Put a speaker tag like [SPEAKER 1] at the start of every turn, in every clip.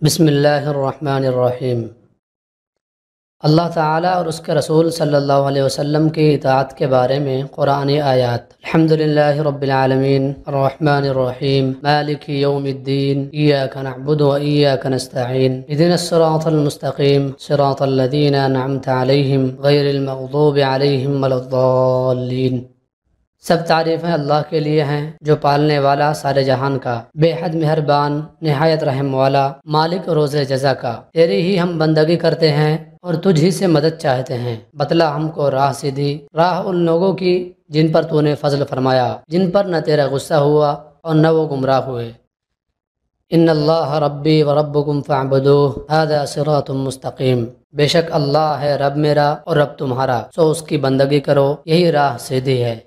[SPEAKER 1] بسم اللہ الرحمن الرحیم۔ اللہ تعالیٰ اور اس کے رسول صلی اللہ علیہ وسلم کی اطاعت کے بارے میں قرآنی آیات۔ الحمدللہ رب العالمین الرحمن الرحیم مالک یوم الدین ایاک نعبد و ایاک نستعین اہدنا الصراط المستقیم صراط الذین انعمت علیہم غیر المغضوب علیہم ولا الضالین۔ سب تعریفیں اللہ کے لیے ہیں جو پالنے والا سارے جہان کا، بے حد مہربان، نہایت رحم والا، مالک روز جزا کا۔ تیری ہی ہم بندگی کرتے ہیں اور تجھ ہی سے مدد چاہتے ہیں۔ بتلا ہم کو راہ سیدھی، راہ ان لوگوں کی جن پر تو نے فضل فرمایا، جن پر نہ تیرا غصہ ہوا اور نہ وہ گمراہ ہوئے۔ ان اللہ ربی و ربکم فاعبدوہ ھذا صراط مستقیم۔ بے شک اللہ ہے رب میرا اور رب تمہارا، سو اس کی بندگی کرو، یہی راہ سیدھی ہے۔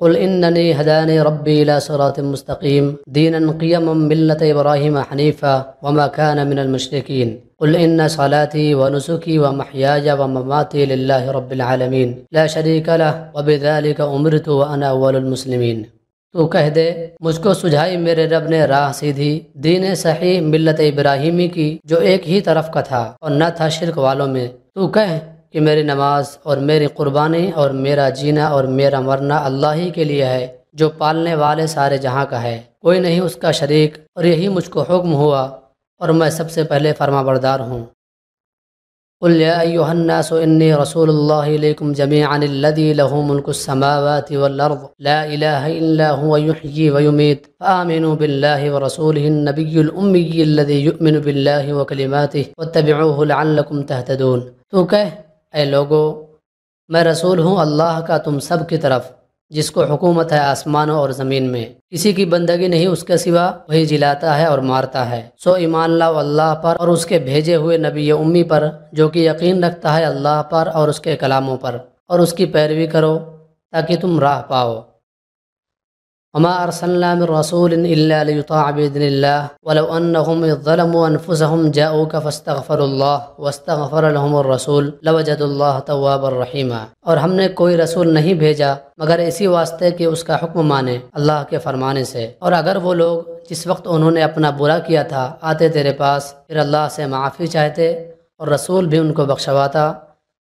[SPEAKER 1] قل اننی ہدانی ربی الی صراط مستقیم دینا قیما ملۃ ابراہیم حنیفا وما کان من المشرکین قل ان صلاتی ونسکی ومحیای ومماتی للہ رب العالمین لا شریک لہ وبذلک امرت وانا اول المسلمین۔ تو کہہ دے مجھ کو سجھائی میرے رب نے راہ سیدھی، دین صحیح ملت ابراہیمی کی جو ایک ہی طرف کا تھا اور نہ تھا شرک والوں میں۔ تو کہہ کہ میری نماز اور میری قربانی اور میرا جینا اور میرا مرنا اللہ ہی کے لیے ہے جو پالنے والے سارے جہاں کا ہے، کوئی نہیں اس کا شریک، اور یہی مجھ کو حکم ہوا اور میں سب سے پہلے فرما بردار ہوں۔ قل یا ایھا الناس انی رسول اللہ الیکم جمیعا الذی لہ ملک السماوات والارض لا الہ الا هو یحیی ویمیت فآمنوا باللہ ورسولہ النبی الامی الذی یؤمن باللہ وکلماتہ واتبعوہ لعلکم تہتدون۔ تو کہہ اے لوگو میں رسول ہوں اللہ کا تم سب کی طرف، جس کو حکومت ہے آسمانوں اور زمین میں، کسی کی بندگی نہیں اس کے سوا، وہی جلاتا ہے اور مارتا ہے، سو ایمان لاؤ اللہ پر اور اس کے بھیجے ہوئے نبی امی پر جو کہ یقین رکھتا ہے اللہ پر اور اس کے کلاموں پر، اور اس کی پیروی کرو تاکہ تم راہ پاؤ۔ وما ارسلنا من رسول الا ليطاع باذن الله ولو انهم اذ ظلموا انفسهم جاءوك فاستغفروا الله واستغفر لهم الرسول لوجدوا الله توابا رحيما۔ اور ہم نے کوئی رسول نہیں بھیجا مگر اسی واسطے کہ اس کا حکم مانے اللہ کے فرمانے سے، اور اگر وہ لوگ جس وقت انہوں نے اپنا برا کیا تھا آتے تیرے پاس پھر اللہ سے معافی چاہتے اور رسول بھی ان کو بخشواتا،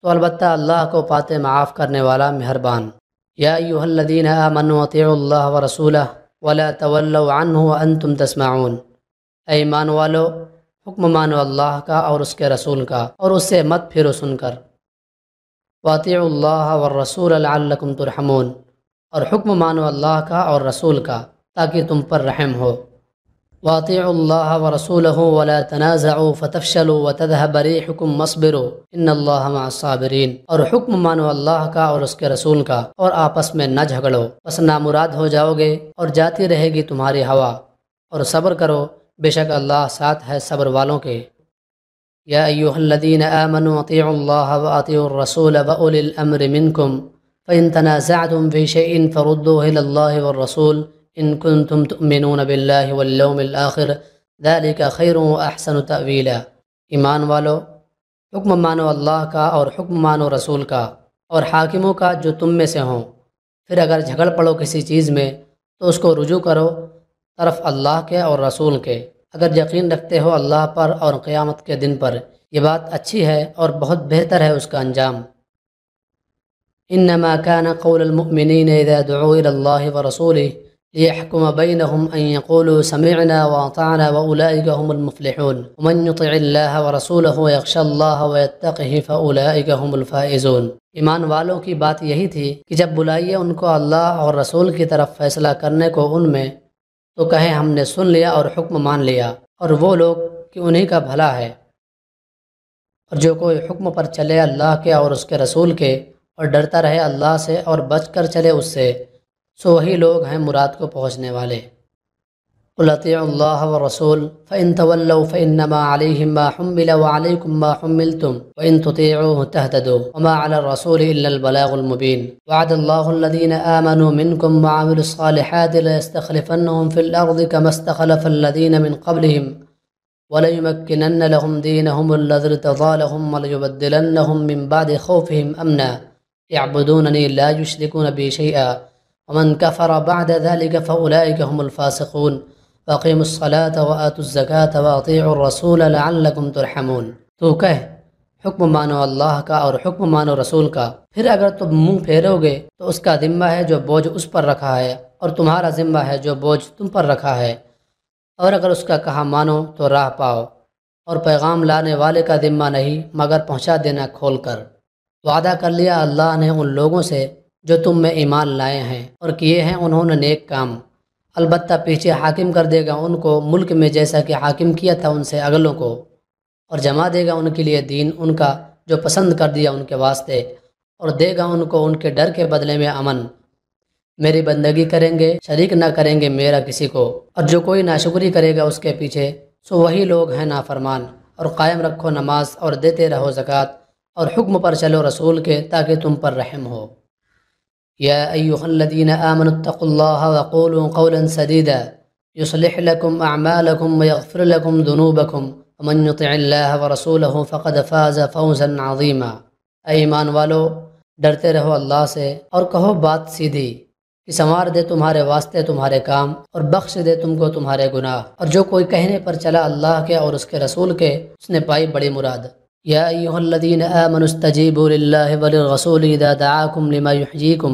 [SPEAKER 1] تو البتہ اللہ کو پاتے معاف کرنے والا مہربان۔ یا ایھا الذین آمنوا اطیعوا اللہ ورسولہ ولا تولوا عنہ وانتم تسمعون۔ اے ایمان والو حکم مانو اللہ کا اور اس کے رسول کا اور اس سے مت پھرو سن کر۔ واطیعوا اللہ والرسول لعلکم ترحمون، اور حکم مانو اللہ کا اور رسول کا تاکہ تم پر رحم ہو۔ واطیعوا اللہ ورسولہ ولا تنازعوا فتفشلوا وتذهب ريحكم واصبروا ان اللہ مع الصابرین۔ اور حکم مانو اللہ کا اور اس کے رسول کا اور آپس میں نہ جھگڑو، بس نامراد ہو جاؤ گے اور جاتی رہے گی تمہاری ہوا، اور صبر کرو بے شک اللہ ساتھ ہے صبر والوں کے۔ یا ایھا الذین آمنوا اطیعوا اللہ واطیعوا الرسول واولی الامر منکم فان تنازعتم فی شیء فردوه الی اللہ والرسول ان کنتم تؤمنون باللہ والیوم الآخر ذلک خیر واحسن تأویلا۔ ایمان والو حکم مانو اللہ کا اور حکم مانو رسول کا اور حاکموں کا جو تم میں سے ہوں، پھر اگر جھگڑ پڑو کسی چیز میں تو اس کو رجوع کرو طرف اللہ کے اور رسول کے، اگر یقین رکھتے ہو اللہ پر اور قیامت کے دن پر، یہ بات اچھی ہے اور بہت بہتر ہے اس کا انجام۔ انما كان قول المؤمنین اذا دعوا الى اللہ ورسولہ ليحكم بينهم أن يقولوا سمعنا وأطعنا وأولئك هم المفلحون ومن يطع الله ورسوله ويخشى الله ويتقه فأولئك هم الفائزون۔ ایمان والوں کی بات یہی تھی کہ جب بلائیے ان کو اللہ اور رسول کی طرف فیصلہ کرنے کو ان میں، تو کہیں ہم نے سن لیا اور حکم مان لیا، اور وہ لوگ کہ انہی کا بھلا ہے۔ اور جو کوئی حکم پر چلے اللہ کے اور اس کے رسول کے اور ڈرتا رہے اللہ سے اور بچ کر چلے اس سے، سو وہی لوگ ہیں مراد کو پہنچنے والے۔ قل اطیعوا اللہ والرسول فإن تولوا فإنما علیہم ما حمل وعلیکم ما حملتم وإن تطیعوه تہتدوا وما علی الرسول الا البلاغ المبین۔ وعد اللہ الذین آمنوا منکم وعملوا الصالحات ليستخلفنهم في الأرض كما استخلف الذین من قبلهم وليمكنن لهم دینهم الذی ارتضى لهم وليبدلنهم من بعد خوفهم أمنا يعبدوننی لا يشركون بی شیئا ومن كفر بعد ذلك فأولئك هم الفاسقون وَأَقِيمُوا الصَّلَاةَ وَآتُوا الزَّكَاةَ وَأَطِيعُوا الرَّسُولَ لَعَلَّكُمْ تُرْحَمُونَ۔ تو کہہ حکم مانو اللہ کا اور حکم مانو رسول کا، پھر اگر تم منہ پھیرو گے تو اس کا ذمہ ہے جو بوجھ اس پر رکھا ہے، اور تمہارا ذمہ ہے جو بوجھ تم پر رکھا ہے، اور اگر اس کا کہا مانو تو راہ پاؤ، اور پیغام لانے والے کا ذمہ نہیں مگر پہنچا دینا کھول کر۔ وعدہ کر لیا اللہ نے ان لوگوں سے جو تم میں ایمان لائے ہیں اور کیے ہیں انہوں نے نیک کام، البتہ پیچھے حاکم کر دے گا ان کو ملک میں جیسا کہ حاکم کیا تھا ان سے اگلوں کو، اور جما دے گا ان کے لیے دین ان کا جو پسند کر دیا ان کے واسطے، اور دے گا ان کو ان کے ڈر کے بدلے میں امن۔ میری بندگی کریں گے، شریک نہ کریں گے میرا کسی کو، اور جو کوئی ناشکری کرے گا اس کے پیچھے سو وہی لوگ ہیں نافرمان۔ اور قائم رکھو نماز اور دیتے رہو زکوٰۃ، اور حکم پر چلو رسول کے تاکہ تم پر رحم ہو۔ یا ایھا الذین آمنوا اتقوا اللہ وقولوا قولا سدیدا یصلح لکم اعمالکم ویغفر لکم ذنوبکم ومن یطع اللہ ورسولہ فقد فاز فوزا عظیما۔ اے ایمان والو، ڈرتے رہو اللہ سے اور کہو بات سیدھی کہ سنوار دے تمہارے واسطے تمہارے کام اور بخش دے تم کو تمہارے گناہ، اور جو کوئی کہنے پر چلا اللہ کے اور اس کے رسول کے اس نے پائی بڑی مراد۔ یا ایھا الذین آمنوا استجیبوا للہ وللرسول اذا دعاکم لما یحییکم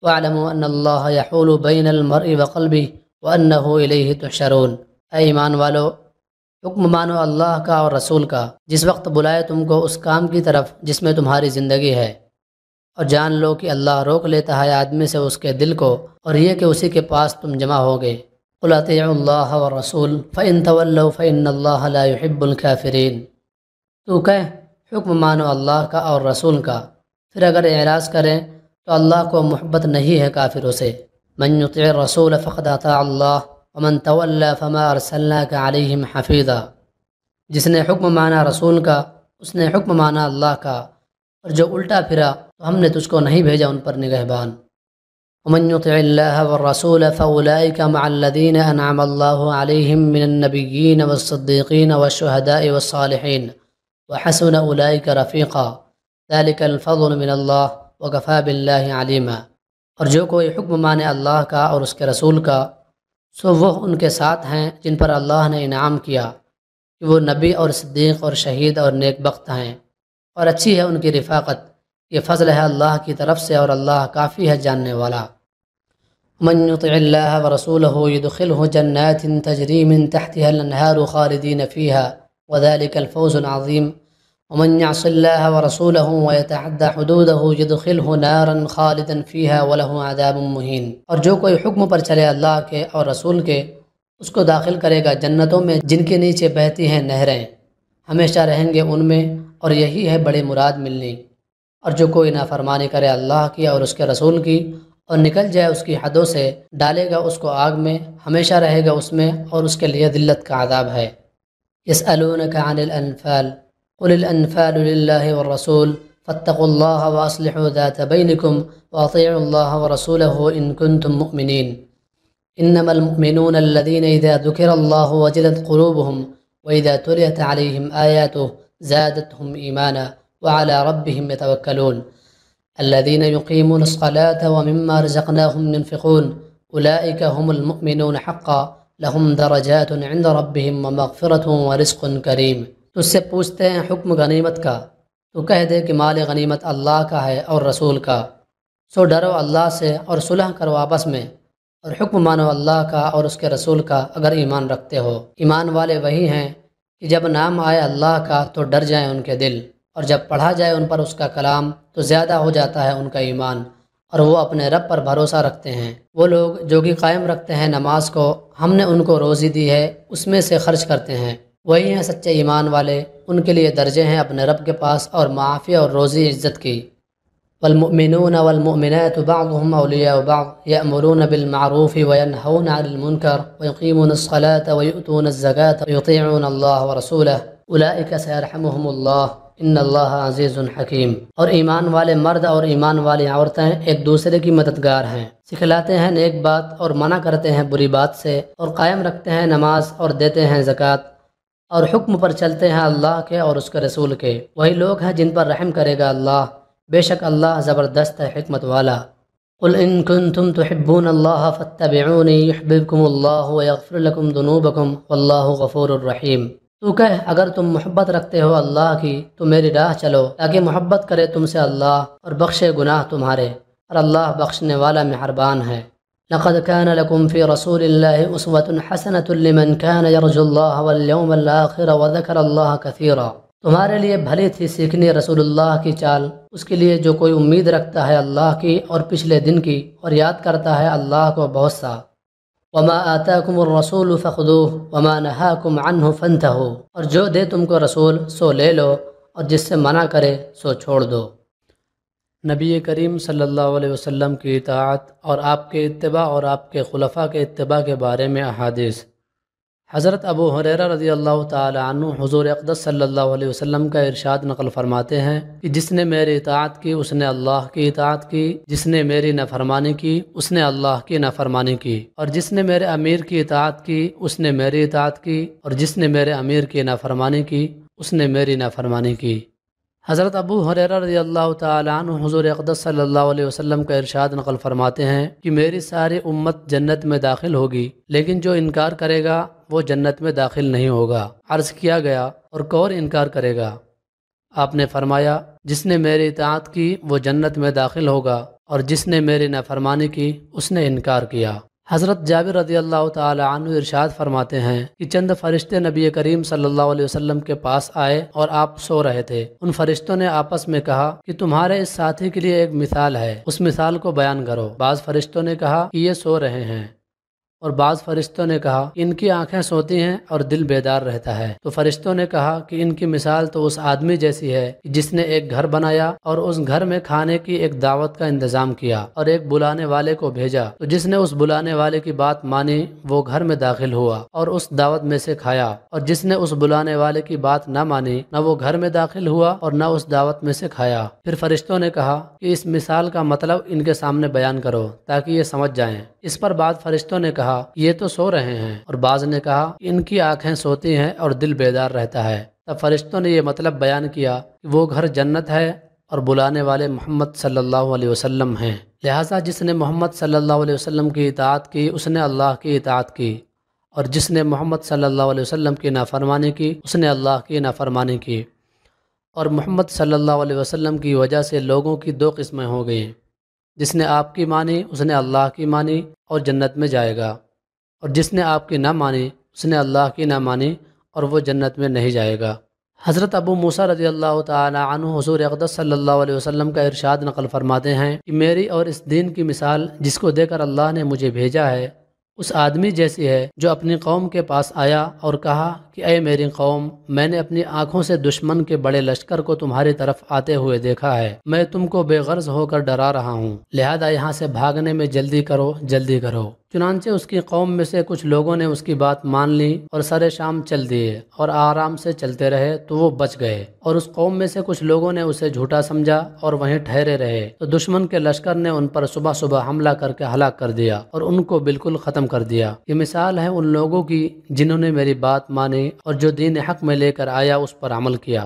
[SPEAKER 1] واعلموا ان اللہ یحول بین المرء وقلبہ وانہ الیہ تحشرون۔ اے ایمان والو، حکم مانو اللہ کا اور رسول کا جس وقت بلائے تم کو اس کام کی طرف جس میں تمہاری زندگی ہے، اور جان لو کہ اللہ روک لیتا ہے آدمی سے اس کے دل کو، اور یہ کہ اسی کے پاس تم جمع ہوگے۔ قل اطیعوا اللہ والرسول فإن تولوا فإن اللہ لا يحب الكافرین۔ تو کہہ حکم مانو اللہ کا اور رسول کا، پھر اگر اعراض کریں تو اللہ کو محبت نہیں ہے کافروں سے۔ من یطع الرسول فقد اطاع اللہ ومن تولی فما ارسلناک علیہم حفیظا۔ جس نے حکم مانا رسول کا اس نے حکم مانا اللہ کا، اور جو الٹا پھرا تو ہم نے تجھ کو نہیں بھیجا ان پر نگہبان۔ ومن یطع اللہ والرسول فاولئک مع الذین انعم اللہ علیہم من النبیین والصدیقین والشہداء والصالحین وحسن اولئک رفیقا ذلک الفضل من اللہ وکفی باللہ علیما۔ اور جو کوئی حکم مانے اللہ کا اور اس کے رسول کا سو وہ ان کے ساتھ ہیں جن پر اللہ نے انعام کیا کہ وہ نبی اور صدیق اور شہید اور نیک بخت ہیں، اور اچھی ہے ان کی رفاقت، یہ فضل ہے اللہ کی طرف سے اور اللہ کافی ہے جاننے والا۔ من یطع اللہ ورسولہ یدخلہ جنات تجری من تحتها الانہار خالدین فیہا وذلک الفوز العظیم ومن یعص اللہ ورسولہ ویتعد حدودہ یدخلہ نارا خالدا فیہا ولہ عذاب مہین۔ اور جو کوئی حکم پر چلے اللہ کے اور رسول کے اس کو داخل کرے گا جنتوں میں جن کے نیچے بہتی ہیں نہریں، ہمیشہ رہیں گے ان میں، اور یہی ہے بڑی مراد ملنی۔ اور جو کوئی نافرمانی کرے اللہ کی اور اس کے رسول کی اور نکل جائے اس کی حدوں سے، ڈالے گا اس کو آگ میں، ہمیشہ رہے گا اس میں، اور اس کے لیے ذلت کا عذاب ہے۔ یسألونک عن الانفال قل الانفال للہ والرسول فاتقوا اللہ واصلحوا ذات بینکم واطیعوا اللہ ورسولہ ان کنتم مؤمنین۔ انما المؤمنون الذین اذا ذکر اللہ وجلت قلوبهم واذا تلیت علیہم آیاتہ زادتهم ایمانا وعلى ربهم يتوكلون الذين يقيمون الصلاة ومما رزقناهم ينفقون أولئك هم المؤمنون حقا لهم درجات عند ربهم ومغفرة ورزق کریم۔ تو اس سے پوچھتے ہیں حکم غنیمت کا، تو کہہ دے کہ مال غنیمت اللہ کا ہے اور رسول کا، سو ڈرو اللہ سے اور صلح کرو آپس میں، اور حکم مانو اللہ کا اور اس کے رسول کا اگر ایمان رکھتے ہو۔ ایمان والے وہی ہیں کہ جب نام آئے اللہ کا تو ڈر جائیں ان کے دل، اور جب پڑھا جائے ان پر اس کا کلام تو زیادہ ہو جاتا ہے ان کا ایمان، اور وہ اپنے رب پر بھروسہ رکھتے ہیں۔ وہ لوگ جو کہ قائم رکھتے ہیں نماز کو، ہم نے ان کو روزی دی ہے اس میں سے خرچ کرتے ہیں، وہی ہیں سچے ایمان والے، ان کے لیے درجے ہیں اپنے رب کے پاس اور معافی اور روزی عزت کی۔ والمؤمنون والمؤمنات بعضهم اولیاء بعض یأمرون بالمعروف وینہون عن المنکر ویقیمون الصلاة ویؤتون الزکاة ویطیعون اللہ ورسولہ اولئک سیرحمهم اللہ ان اللہ عزیز حکیم۔ اور ایمان والے مرد اور ایمان والی عورتیں ایک دوسرے کی مددگار ہیں، سکھلاتے ہیں نیک بات اور منع کرتے ہیں بری بات سے، اور قائم رکھتے ہیں نماز اور دیتے ہیں زکوٰۃ، اور حکم پر چلتے ہیں اللہ کے اور اس کے رسول کے۔ وہی لوگ ہیں جن پر رحم کرے گا اللہ، بے شک اللہ زبردست ہے حکمت والا۔ قل ان کنتم تحبون اللہ فاتبعونی یحببکم اللہ ویغفر لکم ذنوبکم واللہ غفور الرحیم۔ تو کہہ اگر تم محبت رکھتے ہو اللہ کی تو میری راہ چلو تاکہ محبت کرے تم سے اللہ اور بخشے گناہ تمہارے، اور اللہ بخشنے والا مہربان ہے۔ لقد كان لكم في رسول الله أسوة حسنة لمن كان يرجو الله واليوم الآخر وذكر الله كثيرا۔ تمہارے لیے بھلی تھی سیکھنی رسول اللہ کی چال، اس کے لیے جو کوئی امید رکھتا ہے اللہ کی اور پچھلے دن کی، اور یاد کرتا ہے اللہ کو بہت سا۔ وما آتاكم الرسول فخذوه وما نهاكم عنه فانتهوا، اور جو دے تم کو رسول سو لے لو، اور جس سے منع کرے سو چھوڑ دو۔ نبی کریم صلی اللہ علیہ وسلم کی اطاعت اور آپ کے اتباع اور آپ کے خلفاء کے اتباع کے بارے میں احادیث۔ حضرت ابو ہریرہ رضی اللہ تعالی عنہ حضور اقدس صلی اللہ علیہ وسلم کا ارشاد نقل فرماتے ہیں کہ جس نے میری اطاعت کی اس نے اللہ کی اطاعت کی، جس نے میری نافرمانی کی اس نے اللہ کی نافرمانی کی، اور جس نے میرے امیر کی اطاعت کی اس نے میری اطاعت کی، اور جس نے میرے امیر کی نافرمانی کی اس نے میری نافرمانی کی۔ حضرت ابو ہریرہ رضی اللہ تعالی عنہ حضور اقدس صلی اللہ علیہ وسلم کا ارشاد نقل فرماتے ہیں کہ میری ساری امت جنت میں داخل ہوگی، لیکن جو انکار کرے گا وہ جنت میں داخل نہیں ہوگا۔ عرض کیا گیا اور کون انکار کرے گا؟ آپ نے فرمایا جس نے میری اطاعت کی وہ جنت میں داخل ہوگا، اور جس نے میری نافرمانی کی اس نے انکار کیا۔ حضرت جابر رضی اللہ تعالی عنہ ارشاد فرماتے ہیں کہ چند فرشتے نبی کریم صلی اللہ علیہ وسلم کے پاس آئے اور آپ سو رہے تھے۔ ان فرشتوں نے آپس میں کہا کہ تمہارے اس ساتھی کے لیے ایک مثال ہے، اس مثال کو بیان کرو۔ بعض فرشتوں نے کہا کہ یہ سو رہے ہیں، اور بعض فرشتوں نے کہا کہ ان کی آنکھیں سوتی ہیں اور دل بیدار رہتا ہے۔ تو فرشتوں نے کہا کہ ان کی مثال تو اس آدمی جیسی ہے جس نے ایک گھر بنایا اور اس گھر میں کھانے کی ایک دعوت کا انتظام کیا اور ایک بلانے والے کو بھیجا، تو جس نے اس بلانے والے کی بات مانی وہ گھر میں داخل ہوا اور اس دعوت میں سے کھایا، اور جس نے اس بلانے والے کی بات نہ مانی نہ وہ گھر میں داخل ہوا اور نہ اس دعوت میں سے کھایا۔ پھر فرشتوں نے کہا کہ اس مثال کا مطلب ان کے سامنے بیان کرو تاکہ یہ سمجھ جائیں۔ اس پر بعض فرشتوں نے کہا یہ تو سو رہے ہیں، اور بعض نے کہا ان کی آنکھیں سوتی ہیں اور دل بیدار رہتا ہے۔ تب فرشتوں نے یہ مطلب بیان کیا کہ وہ گھر جنت ہے اور بلانے والے محمد صلی اللہ علیہ وسلم ہیں، لہٰذا جس نے محمد صلی اللہ علیہ وسلم کی اطاعت کی اس نے اللہ کی اطاعت کی، اور جس نے محمد صلی اللہ علیہ وسلم کی نافرمانی کی اس نے اللہ کی نافرمانی کی۔ اور محمد صلی اللہ علیہ وسلم کی وجہ سے لوگوں کی دو قسمیں ہو گئیں، جس نے آپ کی مانی اس نے اللہ کی مانی اور جنت میں جائے گا، اور جس نے آپ کی نہ مانی اس نے اللہ کی نہ مانی اور وہ جنت میں نہیں جائے گا۔ حضرت ابو موسیٰ رضی اللہ تعالی عنہ حضور اقدس صلی اللہ علیہ وسلم کا ارشاد نقل فرماتے ہیں کہ میری اور اس دین کی مثال جس کو دے کر اللہ نے مجھے بھیجا ہے اس آدمی جیسی ہے جو اپنی قوم کے پاس آیا اور کہا کہ اے میری قوم، میں نے اپنی آنکھوں سے دشمن کے بڑے لشکر کو تمہاری طرف آتے ہوئے دیکھا ہے، میں تم کو بے غرض ہو کر ڈرا رہا ہوں، لہذا یہاں سے بھاگنے میں جلدی کرو جلدی کرو۔ چنانچہ اس کی قوم میں سے کچھ لوگوں نے اس کی بات مان لی اور سر شام چل دیے اور آرام سے چلتے رہے تو وہ بچ گئے، اور اس قوم میں سے کچھ لوگوں نے اسے جھوٹا سمجھا اور وہیں ٹھہرے رہے، تو دشمن کے لشکر نے ان پر صبح صبح حملہ کر کے ہلاک کر دیا اور ان کو بالکل ختم کر دیا۔ یہ مثال ہے ان لوگوں کی جنہوں نے میری بات مانی اور جو دین حق میں لے کر آیا اس پر عمل کیا،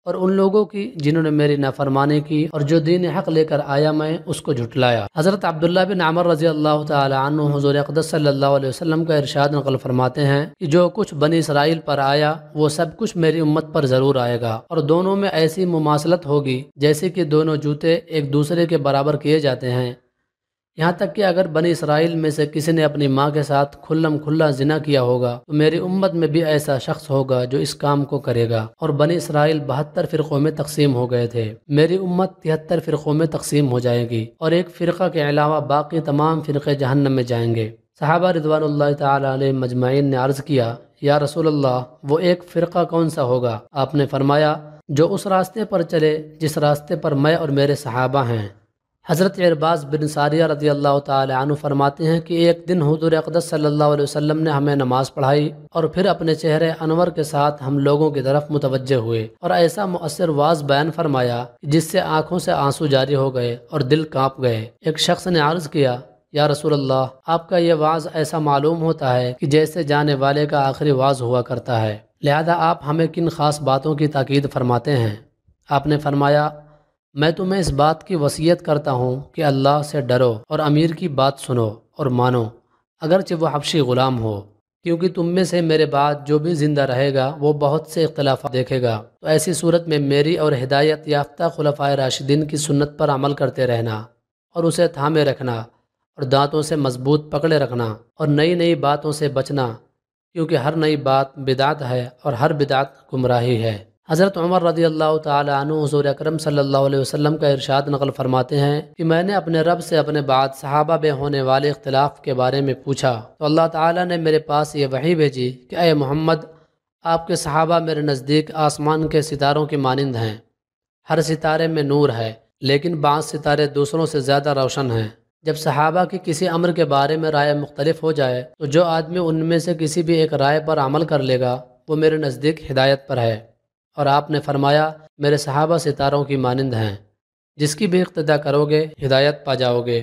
[SPEAKER 1] اور ان لوگوں کی جنہوں نے میری نافرمانی کی اور جو دین حق لے کر آیا میں اس کو جھٹلایا۔ حضرت عبداللہ بن عمر رضی اللہ تعالی عنہ حضور اقدس صلی اللہ علیہ وسلم کا ارشاد نقل فرماتے ہیں کہ جو کچھ بنی اسرائیل پر آیا وہ سب کچھ میری امت پر ضرور آئے گا، اور دونوں میں ایسی مماثلت ہوگی جیسے کہ دونوں جوتے ایک دوسرے کے برابر کیے جاتے ہیں، یہاں تک کہ اگر بنی اسرائیل میں سے کسی نے اپنی ماں کے ساتھ کھلم کھلا زنا کیا ہوگا تو میری امت میں بھی ایسا شخص ہوگا جو اس کام کو کرے گا۔ اور بنی اسرائیل 72 فرقوں میں تقسیم ہو گئے تھے، میری امت 73 فرقوں میں تقسیم ہو جائے گی، اور ایک فرقہ کے علاوہ باقی تمام فرقے جہنم میں جائیں گے۔ صحابہ رضوان اللہ تعالی علیہ مجمعین نے عرض کیا یا رسول اللہ وہ ایک فرقہ کون سا ہوگا؟ آپ نے فرمایا جو اس راستے پر چلے جس راستے پر میں اور میرے صحابہ ہیں۔ حضرت عرباض بن ساریہ رضی اللہ تعالی عنہ فرماتے ہیں کہ ایک دن حضور اقدس صلی اللہ علیہ وسلم نے ہمیں نماز پڑھائی اور پھر اپنے چہرے انور کے ساتھ ہم لوگوں کی طرف متوجہ ہوئے اور ایسا مؤثر واعظ بیان فرمایا جس سے آنکھوں سے آنسو جاری ہو گئے اور دل کانپ گئے۔ ایک شخص نے عرض کیا یا رسول اللہ آپ کا یہ واعظ ایسا معلوم ہوتا ہے کہ جیسے جانے والے کا آخری واعظ ہوا کرتا ہے، لہذا آپ ہمیں کن خاص باتوں کی تاکید فرماتے ہیں؟ آپ نے فرمایا میں تمہیں اس بات کی وصیت کرتا ہوں کہ اللہ سے ڈرو اور امیر کی بات سنو اور مانو، اگرچہ وہ حبشی غلام ہو، کیونکہ تم میں سے میرے بعد جو بھی زندہ رہے گا وہ بہت سے اختلافات دیکھے گا، تو ایسی صورت میں میری اور ہدایت یافتہ خلفائے راشدین کی سنت پر عمل کرتے رہنا اور اسے تھامے رکھنا اور دانتوں سے مضبوط پکڑے رکھنا اور نئی نئی باتوں سے بچنا، کیونکہ ہر نئی بات بدعت ہے اور ہر بدعت گمراہی ہے۔ حضرت عمر رضی اللہ تعالی عنہ حضور اکرم صلی اللہ علیہ وسلم کا ارشاد نقل فرماتے ہیں کہ میں نے اپنے رب سے اپنے بعد صحابہ میں ہونے والے اختلاف کے بارے میں پوچھا تو اللہ تعالی نے میرے پاس یہ وحی بھیجی کہ اے محمد، آپ کے صحابہ میرے نزدیک آسمان کے ستاروں کی مانند ہیں، ہر ستارے میں نور ہے، لیکن بعض ستارے دوسروں سے زیادہ روشن ہیں۔ جب صحابہ کی کسی امر کے بارے میں رائے مختلف ہو جائے تو جو آدمی ان میں سے کسی بھی ایک رائے پر عمل کر لے گا وہ میرے نزدیک ہدایت پر ہے، اور آپ نے فرمایا میرے صحابہ ستاروں کی مانند ہیں، جس کی بھی اقتداء کرو گے ہدایت پا جاؤ گے۔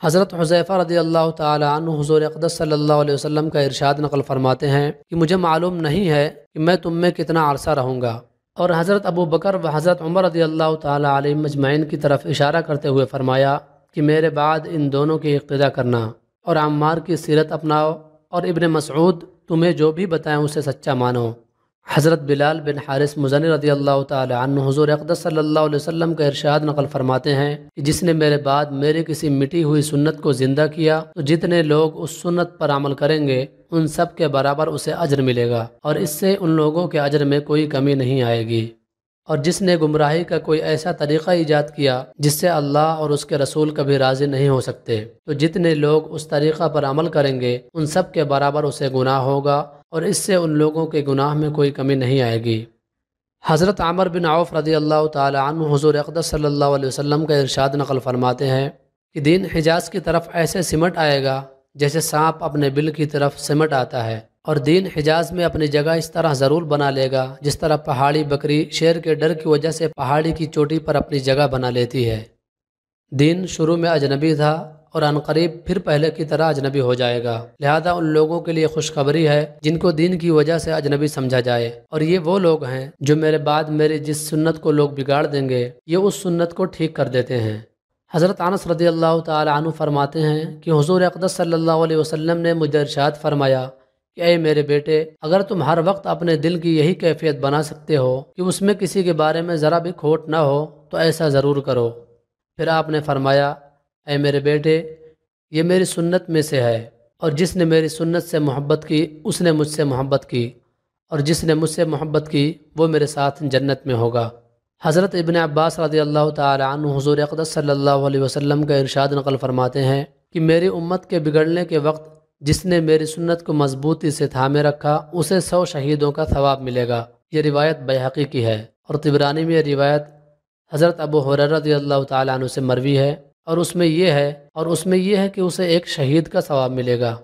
[SPEAKER 1] حضرت حذیفہ رضی اللہ تعالی عنہ حضور اقدس صلی اللہ علیہ وسلم کا ارشاد نقل فرماتے ہیں کہ مجھے معلوم نہیں ہے کہ میں تم میں کتنا عرصہ رہوں گا، اور حضرت ابو بکر و حضرت عمر رضی اللہ تعالی علیہ مجمعین کی طرف اشارہ کرتے ہوئے فرمایا کہ میرے بعد ان دونوں کی اقتداء کرنا اور عمار کی سیرت اپناؤ، اور ابن مسعود تمہیں جو بھی بتائیں اسے سچا مانو۔ حضرت بلال بن حارث مزنی رضی اللہ تعالی عنہ حضور اقدس صلی اللہ علیہ وسلم کا ارشاد نقل فرماتے ہیں کہ جس نے میرے بعد میرے کسی مٹی ہوئی سنت کو زندہ کیا تو جتنے لوگ اس سنت پر عمل کریں گے ان سب کے برابر اسے اجر ملے گا، اور اس سے ان لوگوں کے اجر میں کوئی کمی نہیں آئے گی۔ اور جس نے گمراہی کا کوئی ایسا طریقہ ایجاد کیا جس سے اللہ اور اس کے رسول کبھی راضی نہیں ہو سکتے، تو جتنے لوگ اس طریقہ پر عمل کریں گے ان سب کے برابر اسے گناہ ہوگا، اور اس سے ان لوگوں کے گناہ میں کوئی کمی نہیں آئے گی۔ حضرت عمر بن عوف رضی اللہ تعالی عنہ حضور اقدس صلی اللہ علیہ وسلم کا ارشاد نقل فرماتے ہیں کہ دین حجاز کی طرف ایسے سمٹ آئے گا جیسے سانپ اپنے بل کی طرف سمٹ آتا ہے، اور دین حجاز میں اپنی جگہ اس طرح ضرور بنا لے گا جس طرح پہاڑی بکری شیر کے ڈر کی وجہ سے پہاڑی کی چوٹی پر اپنی جگہ بنا لیتی ہے۔ دین شروع میں اجنبی تھا اور عنقریب پھر پہلے کی طرح اجنبی ہو جائے گا، لہذا ان لوگوں کے لیے خوشخبری ہے جن کو دین کی وجہ سے اجنبی سمجھا جائے، اور یہ وہ لوگ ہیں جو میرے بعد میری جس سنت کو لوگ بگاڑ دیں گے یہ اس سنت کو ٹھیک کر دیتے ہیں۔ حضرت انس رضی اللہ تعالی عنہ فرماتے ہیں کہ حضور اقدس صلی اللہ علیہ وسلم نے مجھے ارشاد فرمایا کہ اے میرے بیٹے، اگر تم ہر وقت اپنے دل کی یہی کیفیت بنا سکتے ہو کہ اس میں کسی کے بارے میں ذرا بھی کھوٹ نہ ہو تو ایسا ضرور کرو۔ پھر آپ نے فرمایا اے میرے بیٹے، یہ میری سنت میں سے ہے، اور جس نے میری سنت سے محبت کی اس نے مجھ سے محبت کی، اور جس نے مجھ سے محبت کی وہ میرے ساتھ جنت میں ہوگا۔ حضرت ابن عباس رضی اللہ تعالی عنہ حضور اقدس صلی اللہ علیہ وسلم کا ارشاد نقل فرماتے ہیں کہ میری امت کے بگڑنے کے وقت جس نے میری سنت کو مضبوطی سے تھامے رکھا اسے 100 شہیدوں کا ثواب ملے گا۔ یہ روایت بیہقی کی ہے، اور طبرانی میں یہ روایت حضرت ابو ہریرہ رضی اللہ تعالی عنہ سے مروی ہے، اور اس میں یہ ہے کہ اسے ایک شہید کا ثواب ملے گا۔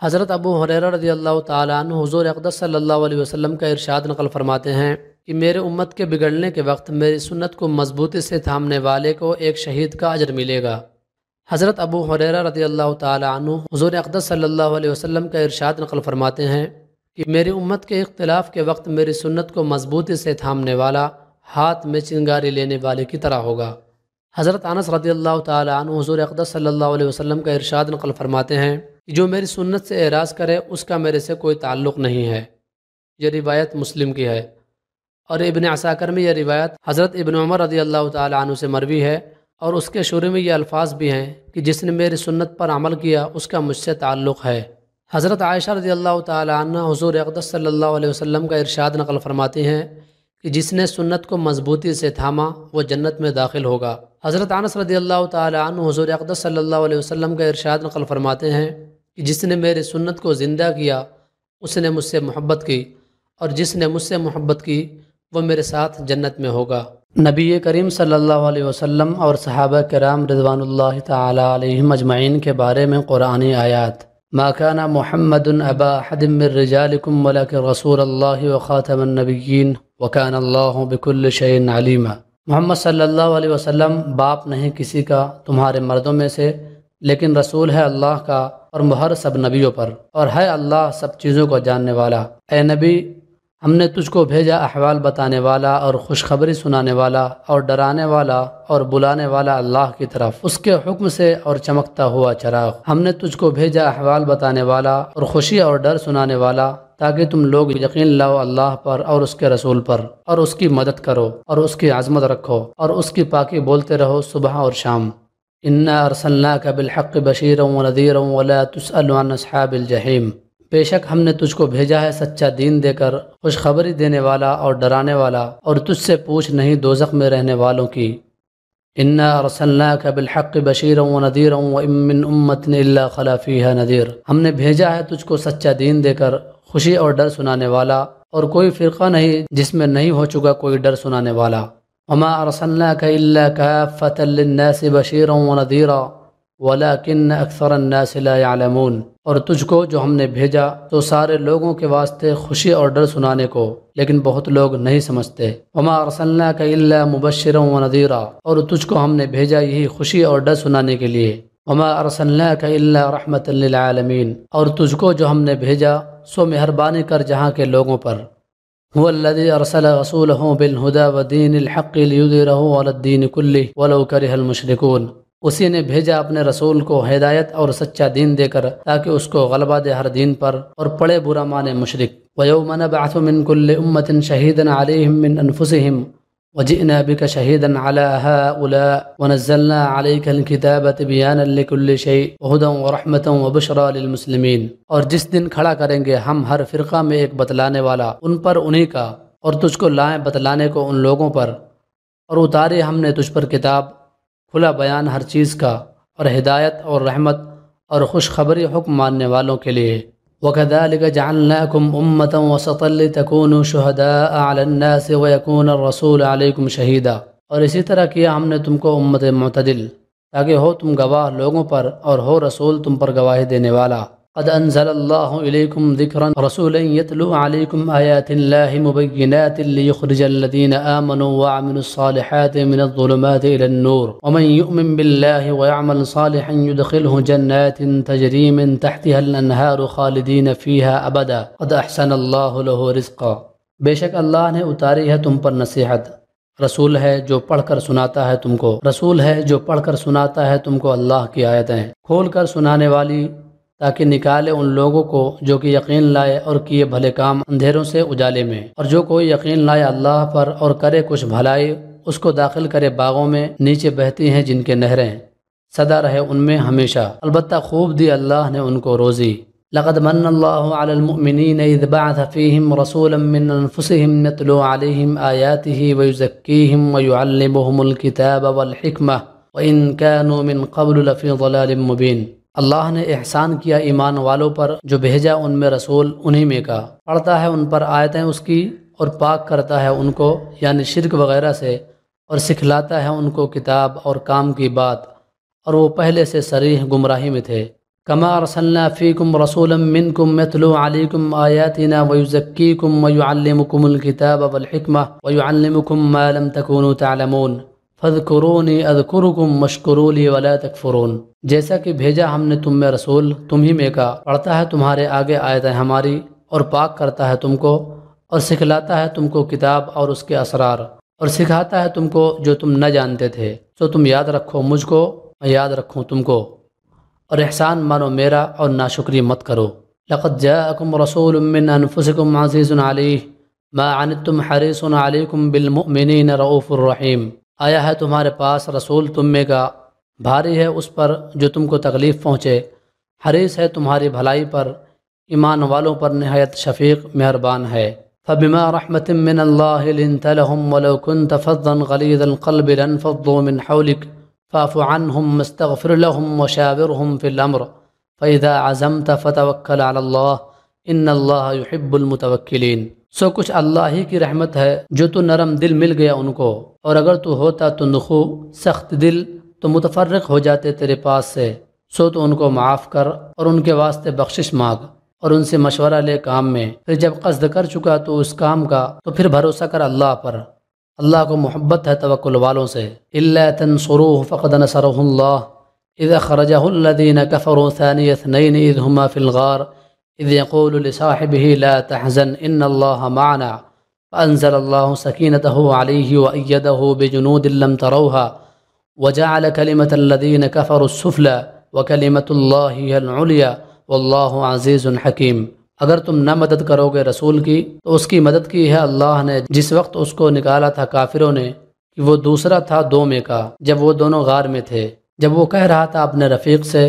[SPEAKER 1] حضرت ابو ہریرہ رضی اللہ تعالی عنہ حضور اقدس صلی اللہ علیہ وسلم کا ارشاد نقل فرماتے ہیں کہ میرے امت کے بگڑنے کے وقت میری سنت کو مضبوطی سے تھامنے والے کو ایک شہید کا اجر ملے گا۔ حضرت ابو ہریرہ رضی اللہ تعالی عنہ حضور اقدس صلی اللہ علیہ وسلم کا ارشاد نقل فرماتے ہیں کہ میری امت کے اختلاف کے وقت میری سنت کو مضبوطی سے تھامنے والا ہاتھ میں چنگاری لینے والے کی طرح ہوگا۔ حضرت انس رضی اللہ تعالی عنہ حضور اقدس صلی اللہ علیہ وسلم کا ارشاد نقل فرماتے ہیں کہ جو میری سنت سے اعراض کرے اس کا میرے سے کوئی تعلق نہیں ہے۔ یہ روایت مسلم کی ہے، اور ابن عساکر میں یہ روایت حضرت ابن عمر رضی اللہ تعالی عنہ سے مروی ہے، اور اس کے شروع میں یہ الفاظ بھی ہیں کہ جس نے میری سنت پر عمل کیا اس کا مجھ سے تعلق ہے۔ حضرت عائشہ رضی اللہ تعالی عنہ حضور اقدس صلی اللہ علیہ وسلم کا ارشاد نقل فرماتی ہیں کہ جس نے سنت کو مضبوطی سے تھاما وہ جنت میں داخل ہوگا۔ حضرت انس رضی اللہ تعالی عنہ حضور اقدس صلی اللہ علیہ وسلم کا ارشاد نقل فرماتے ہیں کہ جس نے میری سنت کو زندہ کیا اس نے مجھ سے محبت کی، اور جس نے مجھ سے محبت کی وہ میرے ساتھ جنت میں ہوگا۔ نبی کریم صلی اللہ علیہ وسلم اور صحابہ کرام رضوان اللہ تعالی علیہم اجمعین کے بارے میں قرآنی آیات۔ ما كان محمد ابا احد من رجالكم ولكن رسول الله وخاتم النبيين وكان الله بكل شيء عليما۔ محمد صلی اللہ علیہ وسلم باپ نہیں کسی کا تمہارے مردوں میں سے، لیکن رسول ہے اللہ کا اور مہر سب نبیوں پر، اور ہے اللہ سب چیزوں کو جاننے والا۔ اے نبی، ہم نے تجھ کو بھیجا احوال بتانے والا اور خوشخبری سنانے والا اور ڈرانے والا اور بلانے والا اللہ کی طرف اس کے حکم سے اور چمکتا ہوا چراغ۔ ہم نے تجھ کو بھیجا احوال بتانے والا اور خوشی اور ڈر سنانے والا تاکہ تم لوگ یقین لاؤ اللہ پر اور اس کے رسول پر اور اس کی مدد کرو اور اس کی عظمت رکھو اور اس کی پاکی بولتے رہو صبح اور شام۔ انا ارسلناک بالحق بشیرا ونذیرا ولا تسأل عن اصحاب الجحیم، بے شک ہم نے تجھ کو بھیجا ہے سچا دین دے کر، خوشخبری دینے والا اور ڈرانے والا، اور تجھ سے پوچھ نہیں دوزخ میں رہنے والوں کی۔ انا ارسلناک بالحق بشیرا ونذیرا وان من امۃ الا خلا فیہا نذیر، ہم نے بھیجا ہے تجھ کو سچا دین دے کر خوشی اور ڈر سنانے والا، اور کوئی فرقہ نہیں جس میں نہیں ہو چکا کوئی ڈر سنانے والا۔ وما ارسلناک الا کافۃ للناس بشیرا ونذیرا ولکن اکثر الناس لا يعلمون، اور تجھ کو جو ہم نے بھیجا تو سارے لوگوں کے واسطے خوشی اور ڈر سنانے کو، لیکن بہت لوگ نہیں سمجھتے۔ وما ارسلناک الا مبشرا ونذیرا، اور تجھ کو ہم نے بھیجا یہی خوشی اور ڈر سنانے کے لیے۔ وما ارسلناک الا رحمۃ للعالمین، اور تجھ کو جو ہم نے بھیجا سو مہربانی کر جہاں کے لوگوں پر۔ هو الذي ارسل رسوله بالهدى ودين الحق ليظهره على الدين كله ولو كره المشركون، اسی نے بھیجا اپنے رسول کو ہدایت اور سچا دین دے کر تاکہ اس کو غلبہ دے ہر دین پر اور پڑے برا مانے مشرک۔ وَيَوْمَ نَبْعَثُ مِن كُلِّ أُمَّةٍ شَهِيدًا عَلَيْهِمْ مِنْ أَنفُسِهِمْ وَجِئْنَا بِكَ شَهِيدًا عَلَى هَؤُلَاءِ وَنَزَّلْنَا عَلَيْكَ الْكِتَابَ تِبْيَانًا لِكُلِّ شَيْءٍ وَهُدًى وَرَحْمَةً وَبُشْرَىٰ لِلْمُسْلِمِينَ، اور جس دن کھڑا کریں گے ہم ہر فرقہ میں ایک بتلانے والا ان پر انہی کا، اور تجھ کو لائیں بتلانے کو ان لوگوں پر، اور اتارے ہم نے تجھ پر کتاب کھلا بیان ہر چیز کا، اور ہدایت اور رحمت اور خوشخبری حکم ماننے والوں کے لیے۔ وَكَذَلِكَ جَعَلْنَاكُمْ أُمَّةً وَسَطًا لِتَكُونُوا شُهَدَاءَ عَلَى النَّاسِ وَيَكُونَ الرَّسُولُ عَلَيْكُمْ شَهِيدًا، اور اسی طرح کیا ہم نے تم کو امت معتدل تاکہ ہو تم گواہ لوگوں پر اور ہو رسول تم پر گواہی دینے والا۔ قد انزل اللہ الیکم ذکرا رسولا یتلو علیکم آیات اللہ مبینات لیخرج الذین آمنوا وعملوا الصالحات من الظلمات الى النور ومن یؤمن باللہ ویعمل صالحا يدخلہ جنات تجری من تحتها الانہار خالدین فیہا ابدا قد احسن اللہ لہ رزقا، بے شک اللہ نے اتاری ہے تم پر نصیحت، رسول ہے جو پڑھ کر سناتا ہے تم کو، رسول ہے جو پڑھ کر سناتا ہے تم کو اللہ کی آیتیں کھول کر سنانے والی، تاکہ نکالے ان لوگوں کو جو کہ یقین لائے اور کیے بھلے کام اندھیروں سے اجالے میں، اور جو کوئی یقین لائے اللہ پر اور کرے کچھ بھلائی اس کو داخل کرے باغوں میں نیچے بہتی ہیں جن کے نہریں، سدا رہے ان میں ہمیشہ، البتہ خوب دی اللہ نے ان کو روزی۔ لقد من اللہ علی المؤمنین اذ بعث فیہم رسولا من انفسہم یتلو علیہم آیاتہ ویزکیہم ویعلمہم الکتاب والحکمہ وإن كانوا من قبل لفی ضلال مبین، اللہ نے احسان کیا ایمان والوں پر جو بھیجا ان میں رسول انہی میں کا، پڑھتا ہے ان پر آیتیں اس کی اور پاک کرتا ہے ان کو یعنی شرک وغیرہ سے، اور سکھلاتا ہے ان کو کتاب اور کام کی بات، اور وہ پہلے سے صریح گمراہی میں تھے۔ کما ارسلنا فیکم رسولا منکم یتلو علیکم آیاتنا ویزکیکم ویعلمکم الکتاب والحکمہ ویعلمکم ما لم تکونوا تعلمون فاذکرونی اذکرکم واشکروا لی ولا تکفرون، جیسا کہ بھیجا ہم نے تم میں رسول تم ہی میں کا، پڑھتا ہے تمہارے آگے آیتیں ہماری اور پاک کرتا ہے تم کو اور سکھلاتا ہے تم کو کتاب اور اس کے اسرار، اور سکھاتا ہے تم کو جو تم نہ جانتے تھے، سو تم یاد رکھو مجھ کو میں یاد رکھوں تم کو، اور احسان مانو میرا اور ناشکری مت کرو۔ لقد جاءکم رسول من انفسکم عزیز علیہ ما عنتم حریص علیکم بالمؤمنین رؤوف الرحیم، آیا ہے تمہارے پاس رسول تم میں کا، بھاری ہے اس پر جو تم کو تکلیف پہنچے، حریص ہے تمہاری بھلائی پر، ایمان والوں پر نہایت شفیق مہربان ہے۔ فبما رحمت من اللہ لنت لهم ولو كنت فظا غلیظ القلب لانفضوا من حولك فاعف عنهم واستغفر لهم وشاورهم في الامر فاذا عزمت فتوکل علی اللہ ان اللہ يحب المتوکلین، سو کچھ اللہ ہی کی رحمت ہے جو تو نرم دل مل گیا ان کو، اور اگر تو ہوتا تو نخو سخت دل تو متفرق ہو جاتے تیرے پاس سے، سو تو ان کو معاف کر اور ان کے واسطے بخشش مانگ اور ان سے مشورہ لے کام میں، پھر جب قصد کر چکا تو اس کام کا تو پھر بھروسہ کر اللہ پر، اللہ کو محبت ہے توکل والوں سے۔ الا تنصروه فقد نصره اللہ اذ اخرجه الذين كفروا ثاني اثنين اذ هما في الغار اذ یقول لصاحبہ لا تحزن ان اللہ معنا فانزل اللہ سکینتہ علیہ وایدہ بجنود لم تروها وجعل كلمة الذين كفروا السفلى وكلمة الله هي العليا واللہ عزیز حکیم۔ اگر تم نہ مدد کرو گے رسول کی تو اس کی مدد کی ہے اللہ نے جس وقت اس کو نکالا تھا کافروں نے کہ وہ دوسرا تھا دو میں کا جب وہ دونوں غار میں تھے، جب وہ کہہ رہا تھا اپنے رفیق سے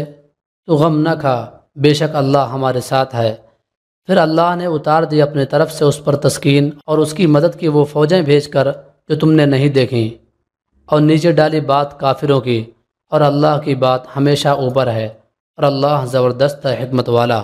[SPEAKER 1] تو غم نہ کھا، بے شک اللہ ہمارے ساتھ ہے۔ پھر اللہ نے اتار دی اپنے طرف سے اس پر تسکین اور اس کی مدد کی وہ فوجیں بھیج کر جو تم نے نہیں دیکھیں، اور نیچے ڈالی بات کافروں کی، اور اللہ کی بات ہمیشہ اوپر ہے اور اللہ زبردست ہے حکمت والا۔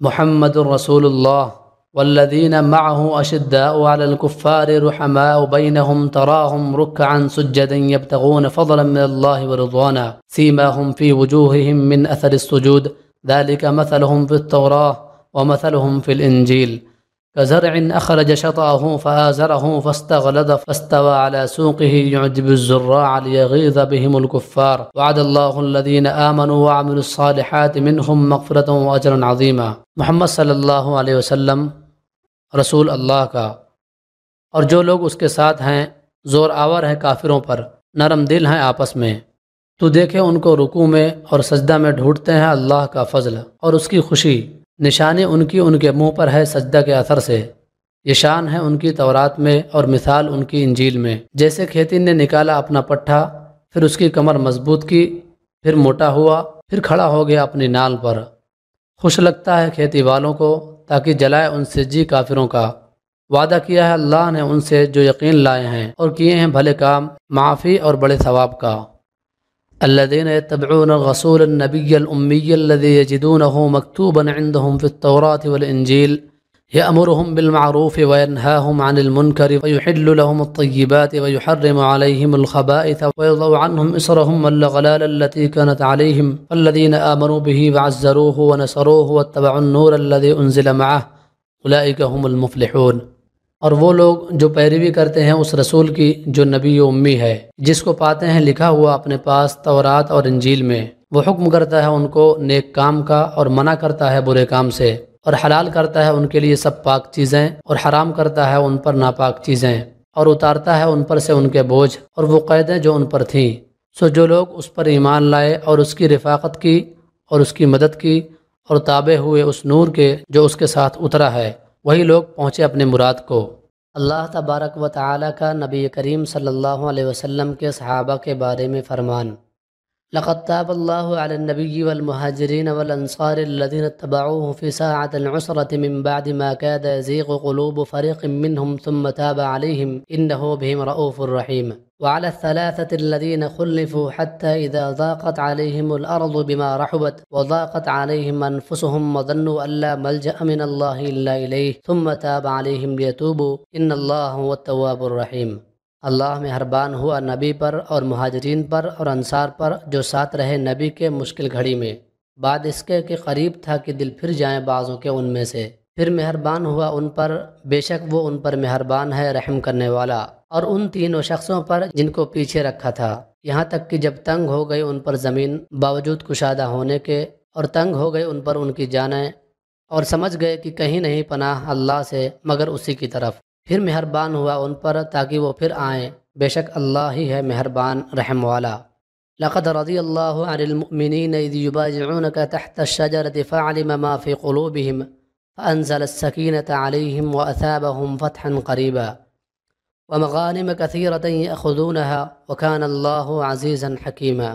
[SPEAKER 1] محمد رسول اللہ والذین معه اشداء علی الکفار رحماء بینہم تراہم رکعا سجدا یبتغون فضلا من اللہ ورضوانا سیماہم فی وجوہہم من اثر السجود ذلک مثلہم فی التوراة ومثلہم فی الانجیل كزرع أخرج شطأه فآزره فاستغلظ فاستوى على سوقه يعجب الزراع ليغيظ بهم الكفار وعد الله الذين آمنوا وعملوا الصالحات منهم مغفرة وأجرا عظيما۔ محمد صلی اللہ علیہ وسلم رسول اللہ کا اور جو لوگ اس کے ساتھ ہیں زور آور ہیں کافروں پر، نرم دل ہیں آپس میں، تو دیکھے ان کو رکوع میں اور سجدہ میں ڈھونڈتے ہیں اللہ کا فضل اور اس کی خوشی، نشانی ان کے منہ پر ہے سجدہ کے اثر سے، یہ شان ہے ان کی تورات میں اور مثال ان کی انجیل میں۔ جیسے کھیتی نے نکالا اپنا پٹھا، پھر اس کی کمر مضبوط کی، پھر موٹا ہوا، پھر کھڑا ہو گیا اپنی نال پر۔ خوش لگتا ہے کھیتی والوں کو تاکہ جلائے ان سے جی کافروں کا۔ وعدہ کیا ہے اللہ نے ان سے جو یقین لائے ہیں اور کیے ہیں بھلے کام، معافی اور بڑے ثواب کا۔ الذين يتبعون الرسول النبي الأمي الذي يجدونه مكتوبا عندهم في التوراة والإنجيل يأمرهم بالمعروف وينهاهم عن المنكر ويحل لهم الطيبات ويحرم عليهم الخبائث ويضع عنهم إصرهم والأغلال التي كانت عليهم والذين آمنوا به وعزروه ونصروه واتبعوا النور الذي أنزل معه أولئك هم المفلحون۔ اور وہ لوگ جو پیروی کرتے ہیں اس رسول کی جو نبی و امی ہے، جس کو پاتے ہیں لکھا ہوا اپنے پاس تورات اور انجیل میں، وہ حکم کرتا ہے ان کو نیک کام کا اور منع کرتا ہے برے کام سے، اور حلال کرتا ہے ان کے لیے سب پاک چیزیں اور حرام کرتا ہے ان پر ناپاک چیزیں، اور اتارتا ہے ان پر سے ان کے بوجھ اور وہ قیدیں جو ان پر تھیں۔ سو جو لوگ اس پر ایمان لائے اور اس کی رفاقت کی اور اس کی مدد کی اور تابع ہوئے اس نور کے جو اس کے ساتھ اترا ہے، وہی لوگ پہنچے اپنے مراد کو۔ اللہ تبارک و تعالیٰ کا نبی کریم صلی اللہ علیہ وسلم کے صحابہ کے بارے میں فرمان: لقد تاب اللہ علی النبی والمہاجرین والانصار الذین اتبعوه فی ساعة العسرة من بعد ما كاد يزيغ قلوب فريق منهم ثم تاب عليهم إنه بهم رؤوف رحيم وعلى الثلاثة الذين خلفوا حتى إذا ضاقت عليهم الأرض بما رحبت وضاقت عليهم أنفسهم وظنوا أن لا ملجأ من الله إلا إليه ثم تاب عليهم ليتوبوا إن الله هو التواب الرحيم۔ اللہ مہربان ہوا نبی پر اور مہاجرین پر اور انصار پر جو ساتھ رہے نبی کے مشکل گھڑی میں، بعد اس کے کہ قریب تھا کہ دل پھر جائیں بعضوں کے ان میں سے، پھر مہربان ہوا ان پر، بے شک وہ ان پر مہربان ہے رحم کرنے والا۔ اور ان تینوں شخصوں پر جن کو پیچھے رکھا تھا، یہاں تک کہ جب تنگ ہو گئی ان پر زمین باوجود کشادہ ہونے کے، اور تنگ ہو گئی ان پر ان کی جانیں، اور سمجھ گئے کہ کہیں نہیں پناہ اللہ سے مگر اسی کی طرف، پھر مہربان ہوا ان پر تاکہ وہ پھر آئیں، بے شک اللہ ہی ہے مہربان رحم والا۔ لقد رضی اللہ عن المؤمنین اذ یبایعونک تحت الشجرة فعلم ما في قلوبهم فأنزل السکینة علیہم وأثابهم فتحا قریبا ومغانم كثيرة يأخذونها وكان اللہ عزیزا حکیما۔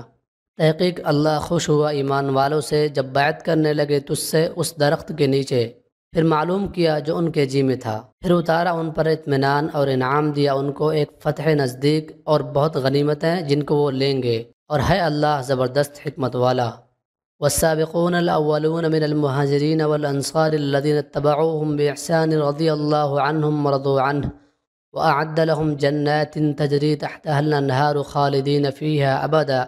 [SPEAKER 1] تحقیق اللہ خوش ہوا ایمان والوں سے جب بیعت کرنے لگے تجھ سے اس درخت کے نیچے، پھر معلوم کیا جو ان کے جی میں تھا، پھر اتارا ان پر اطمینان اور انعام دیا ان کو ایک فتح نزدیک اور بہت غنیمتیں جن کو وہ لیں گے، اور ہے اللہ زبردست حکمت والا۔ والسابقون الاولون من المہاجرین والانصار الذین اتبعوهم بإحسان رضی اللہ عنہم ورضوا عنہ وأعد لهم جنات تجری تحتها الانہار خالدین فیہا ابدا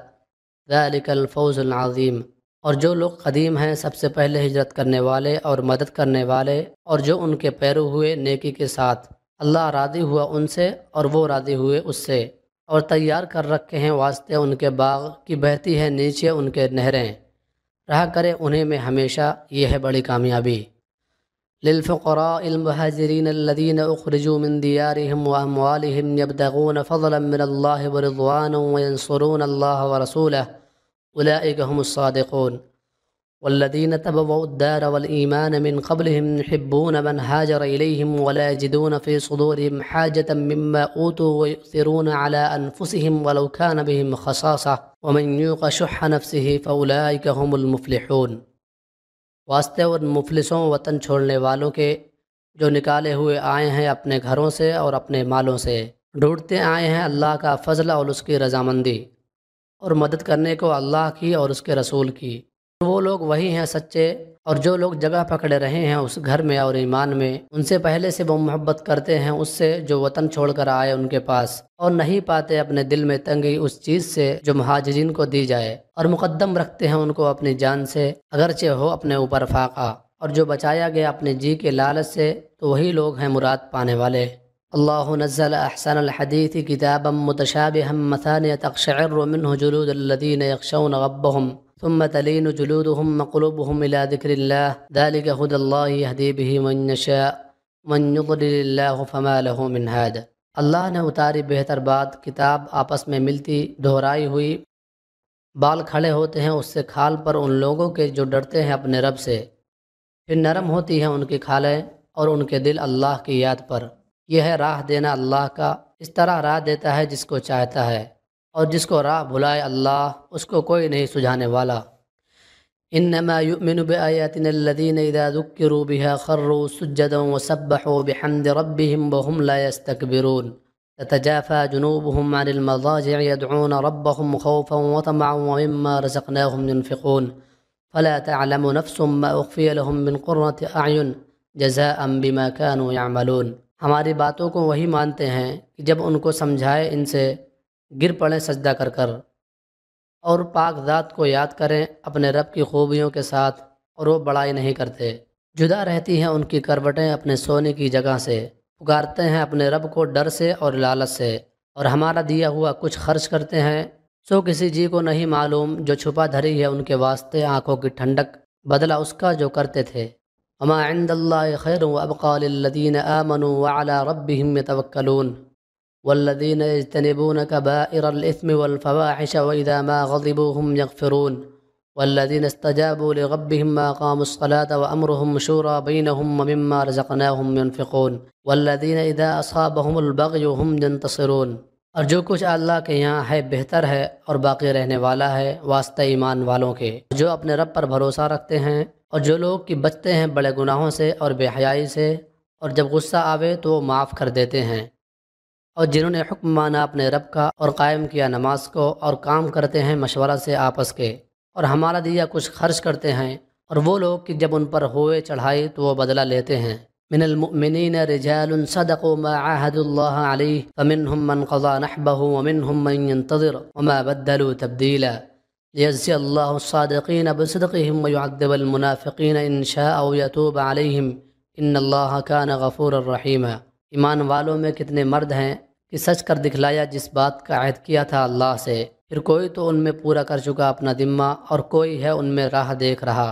[SPEAKER 1] ذلک الفوز العظیم۔ اور جو لوگ قدیم ہیں سب سے پہلے ہجرت کرنے والے اور مدد کرنے والے اور جو ان کے پیرو ہوئے نیکی کے ساتھ، اللہ راضی ہوا ان سے اور وہ راضی ہوئے اس سے، اور تیار کر رکھے ہیں واسطے ان کے باغ کی بہتی ہے نیچے ان کے نہریں، رہا کرے انہیں میں ہمیشہ، یہ ہے بڑی کامیابی۔ للفقراء المهاجرين الذين أخرجوا من ديارهم وأموالهم يبتغون فضلا من الله ورضوانا وينصرون الله ورسوله أولئك هم الصادقون والذين تبوأوا الدار والإيمان من قبلهم يحبون من هاجر إليهم ولا يجدون في صدورهم حاجة مما أوتوا ويؤثرون على أنفسهم ولو كان بهم خصاصة ومن يوق شح نفسه فأولئك هم المفلحون۔ واسطے ان مفلسوں وطن چھوڑنے والوں کے جو نکالے ہوئے آئے ہیں اپنے گھروں سے اور اپنے مالوں سے، ڈھونڈتے آئے ہیں اللہ کا فضل اور اس کی رضامندی، اور مدد کرنے کو اللہ کی اور اس کے رسول کی۔ وہ لوگ وہی ہیں سچے، اور جو لوگ جگہ پکڑے رہے ہیں اس گھر میں اور ایمان میں، ان سے پہلے سے وہ محبت کرتے ہیں اس سے جو وطن چھوڑ کر آئے ان کے پاس، اور نہیں پاتے اپنے دل میں تنگی اس چیز سے جو مہاجرین کو دی جائے، اور مقدم رکھتے ہیں ان کو اپنی جان سے اگرچہ ہو اپنے اوپر فاقہ، اور جو بچایا گیا اپنے جی کے لالچ سے تو وہی لوگ ہیں مراد پانے والے۔ اللہ نزل احسن الحدیث کتابا متشابہا مثانیہ تقشعر منہ جلود الذین یخشون ربہم ثم تلین جلودهم وقلوبهم إلى ذکر اللہ ذلک ھدی اللہ یہدی بہ من یشاء من یضلل اللہ فما لہ من ہاد۔ اللہ نے اتاری بہتر بات، کتاب آپس میں ملتی دہرائی ہوئی، بال کھڑے ہوتے ہیں اس سے کھال پر ان لوگوں کے جو ڈرتے ہیں اپنے رب سے، پھر نرم ہوتی ہیں ان کی کھالیں اور ان کے دل اللہ کی یاد پر۔ یہ ہے راہ دینا اللہ کا، اس طرح راہ دیتا ہے جس کو چاہتا ہے، اور جس کو راہ بھلائے اللہ اس کو کوئی نہیں سجھانے والا۔ انما یؤمن بآیاتنا الذین اذا ذکروا بها خروا سجدا وسبحوا بحمد ربهم وهم لا يستكبرون تتجافى جنوبهم عن المضاجع يدعون ربهم خوفا وطمعا ومما رزقناهم ينفقون فلا تعلم نفس ما اخفي لهم من قرة اعین جزاء بما كانوا يعملون۔ ہماری باتوں کو وہی مانتے ہیں کہ جب ان کو سمجھائے ان سے گر پڑیں سجدہ کر کر، اور پاک ذات کو یاد کریں اپنے رب کی خوبیوں کے ساتھ، اور وہ بڑائی نہیں کرتے۔ جدا رہتی ہیں ان کی کروٹیں اپنے سونے کی جگہ سے، پکارتے ہیں اپنے رب کو ڈر سے اور لالچ سے، اور ہمارا دیا ہوا کچھ خرچ کرتے ہیں، سو کسی جی کو نہیں معلوم جو چھپا دھری ہے ان کے واسطے آنکھوں کی ٹھنڈک، بدلہ اس کا جو کرتے تھے۔ وما عند اللہ خیر وابقى للذین آمنوا وعلى ربهم يتوکلون والذین یجتنبون کبائر الاثم والفواحش واذا ما غضبوا هم يغفرون والذین استجابوا لربهم واقاموا الصلاة وامرهم شورى بینهم ومما رزقناهم ينفقون والذین اذا اصابهم البغی هم ينتصرون۔ اور جو کچھ اللہ کے یہاں ہے بہتر ہے اور باقی رہنے والا ہے واسطہ ایمان والوں کے جو اپنے رب پر بھروسہ رکھتے ہیں، اور جو لوگ کہ بچتے ہیں بڑے گناہوں سے اور بے حیائی سے، اور جب غصہ آوے تو وہ معاف کر دیتے ہیں، اور جنہوں نے حکم مانا اپنے رب کا اور قائم کیا نماز کو، اور کام کرتے ہیں مشورہ سے آپس کے، اور ہمارا دیا کچھ خرچ کرتے ہیں، اور وہ لوگ کہ جب ان پر ہوئے چڑھائی تو وہ بدلہ لیتے ہیں۔ من المؤمنین رجال صدقوا ما عاهدوا الله علیہ فمنهم من قضى نحبه ومنهم من ينتظر وما بدلوا تبدیلا لیجزی اللہ الصادقین بصدقهم ويعذب المنافقین ان شاء او يتوب علیہم ان اللہ کان غفورا رحیما۔ ایمان والوں میں کتنے مرد ہیں کہ سچ کر دکھلایا جس بات کا عہد کیا تھا اللہ سے، پھر کوئی تو ان میں پورا کر چکا اپنا ذمہ، اور کوئی ہے ان میں راہ دیکھ رہا،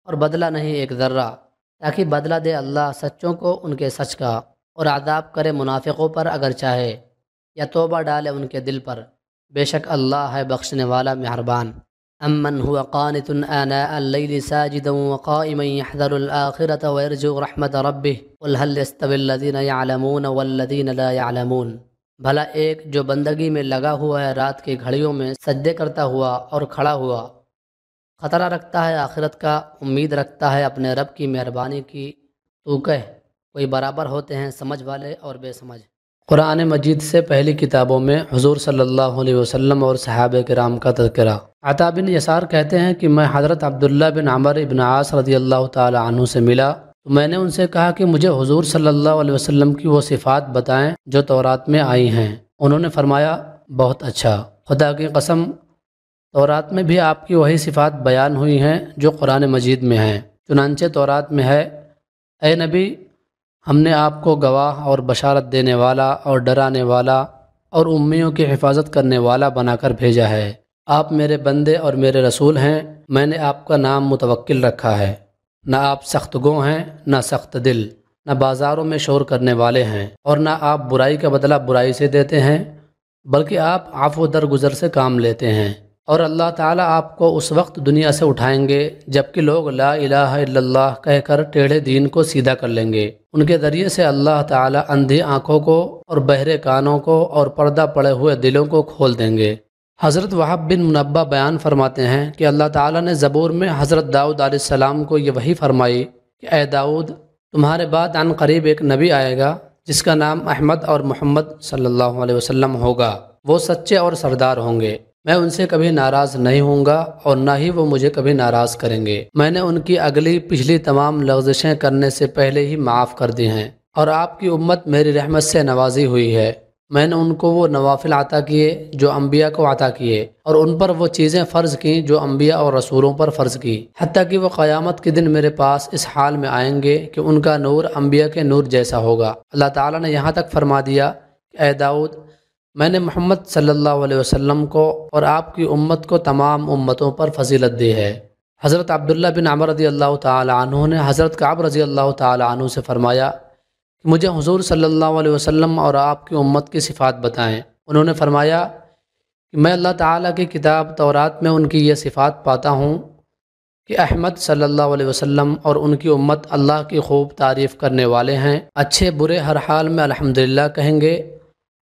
[SPEAKER 1] اور بدلہ نہیں ایک ذرہ، تاکہ بدلہ دے اللہ سچوں کو ان کے سچ کا، اور عذاب کرے منافقوں پر اگر چاہے، یا توبہ ڈالے ان کے دل پر، بے شک اللہ ہے بخشنے والا مہربان۔ امن هو قانت آناء اللیل ساجدا وقائما يحذر الآخرة ويرجو رحمت ربه قل هل يستوي الذين يعلمون والذين لا يعلمون۔ بھلا ایک جو بندگی میں لگا ہوا ہے رات کی گھڑیوں میں سجدے کرتا ہوا اور کھڑا ہوا، خطرہ رکھتا ہے آخرت کا، امید رکھتا ہے اپنے رب کی مہربانی کی، تو کہہ کوئی برابر ہوتے ہیں سمجھ والے اور بے سمجھ۔ قرآن مجید سے پہلی کتابوں میں حضور صلی اللہ علیہ وسلم اور صحابہ کرام کا تذکرہ۔ عطا بن یسار کہتے ہیں کہ میں حضرت عبداللہ بن عمر بن عاص رضی اللہ تعالی عنہ سے ملا تو میں نے ان سے کہا کہ مجھے حضور صلی اللہ علیہ وسلم کی وہ صفات بتائیں جو تورات میں آئی ہیں۔ انہوں نے فرمایا بہت اچھا، خدا کی قسم تورات میں بھی آپ کی وہی صفات بیان ہوئی ہیں جو قرآن مجید میں ہیں۔ چنانچہ تورات میں ہے، اے نبی ہم نے آپ کو گواہ اور بشارت دینے والا اور ڈرانے والا اور امیوں کی حفاظت کرنے والا بنا کر بھیجا ہے۔ آپ میرے بندے اور میرے رسول ہیں، میں نے آپ کا نام متوکل رکھا ہے۔ نہ آپ سخت گو ہیں نہ سخت دل، نہ بازاروں میں شور کرنے والے ہیں، اور نہ آپ برائی کا بدلہ برائی سے دیتے ہیں، بلکہ آپ عفو درگزر سے کام لیتے ہیں۔ اور اللہ تعالیٰ آپ کو اس وقت دنیا سے اٹھائیں گے جبکہ لوگ لا الہ الا اللہ کہہ کر ٹیڑھے دین کو سیدھا کر لیں گے۔ ان کے ذریعے سے اللہ تعالیٰ اندھی آنکھوں کو اور بہرے کانوں کو اور پردہ پڑے ہوئے دلوں کو کھول دیں گے۔ حضرت وہب بن منبہ بیان فرماتے ہیں کہ اللہ تعالیٰ نے زبور میں حضرت داؤد علیہ السلام کو یہ وحی فرمائی کہ اے داؤد، تمہارے بعد عن قریب ایک نبی آئے گا جس کا نام احمد اور محمد صلی اللہ علیہ وسلم ہوگا۔ وہ سچے اور سردار ہوں گے، میں ان سے کبھی ناراض نہیں ہوں گا اور نہ ہی وہ مجھے کبھی ناراض کریں گے۔ میں نے ان کی اگلی پچھلی تمام لغزشیں کرنے سے پہلے ہی معاف کر دی ہیں، اور آپ کی امت میری رحمت سے نوازی ہوئی ہے۔ میں نے ان کو وہ نوافل عطا کیے جو انبیاء کو عطا کیے، اور ان پر وہ چیزیں فرض کیں جو انبیاء اور رسولوں پر فرض کی، حتیٰ کہ وہ قیامت کے دن میرے پاس اس حال میں آئیں گے کہ ان کا نور انبیاء کے نور جیسا ہوگا۔ اللہ تعالیٰ نے یہاں تک فرما دیا کہ اے داؤد، میں نے محمد صلی اللہ علیہ وسلم کو اور آپ کی امت کو تمام امتوں پر فضیلت دی ہے۔ حضرت عبداللہ بن عمر رضی اللہ تعالی عنہ نے حضرت کعب رضی اللہ تعالی عنہ سے فرمایا کہ مجھے حضور صلی اللہ علیہ وسلم اور آپ کی امت کی صفات بتائیں۔ انہوں نے فرمایا کہ میں اللہ تعالیٰ کی کتاب تورات میں ان کی یہ صفات پاتا ہوں کہ احمد صلی اللہ علیہ وسلم اور ان کی امت اللہ کی خوب تعریف کرنے والے ہیں، اچھے برے ہر حال میں الحمدللہ کہیں گے،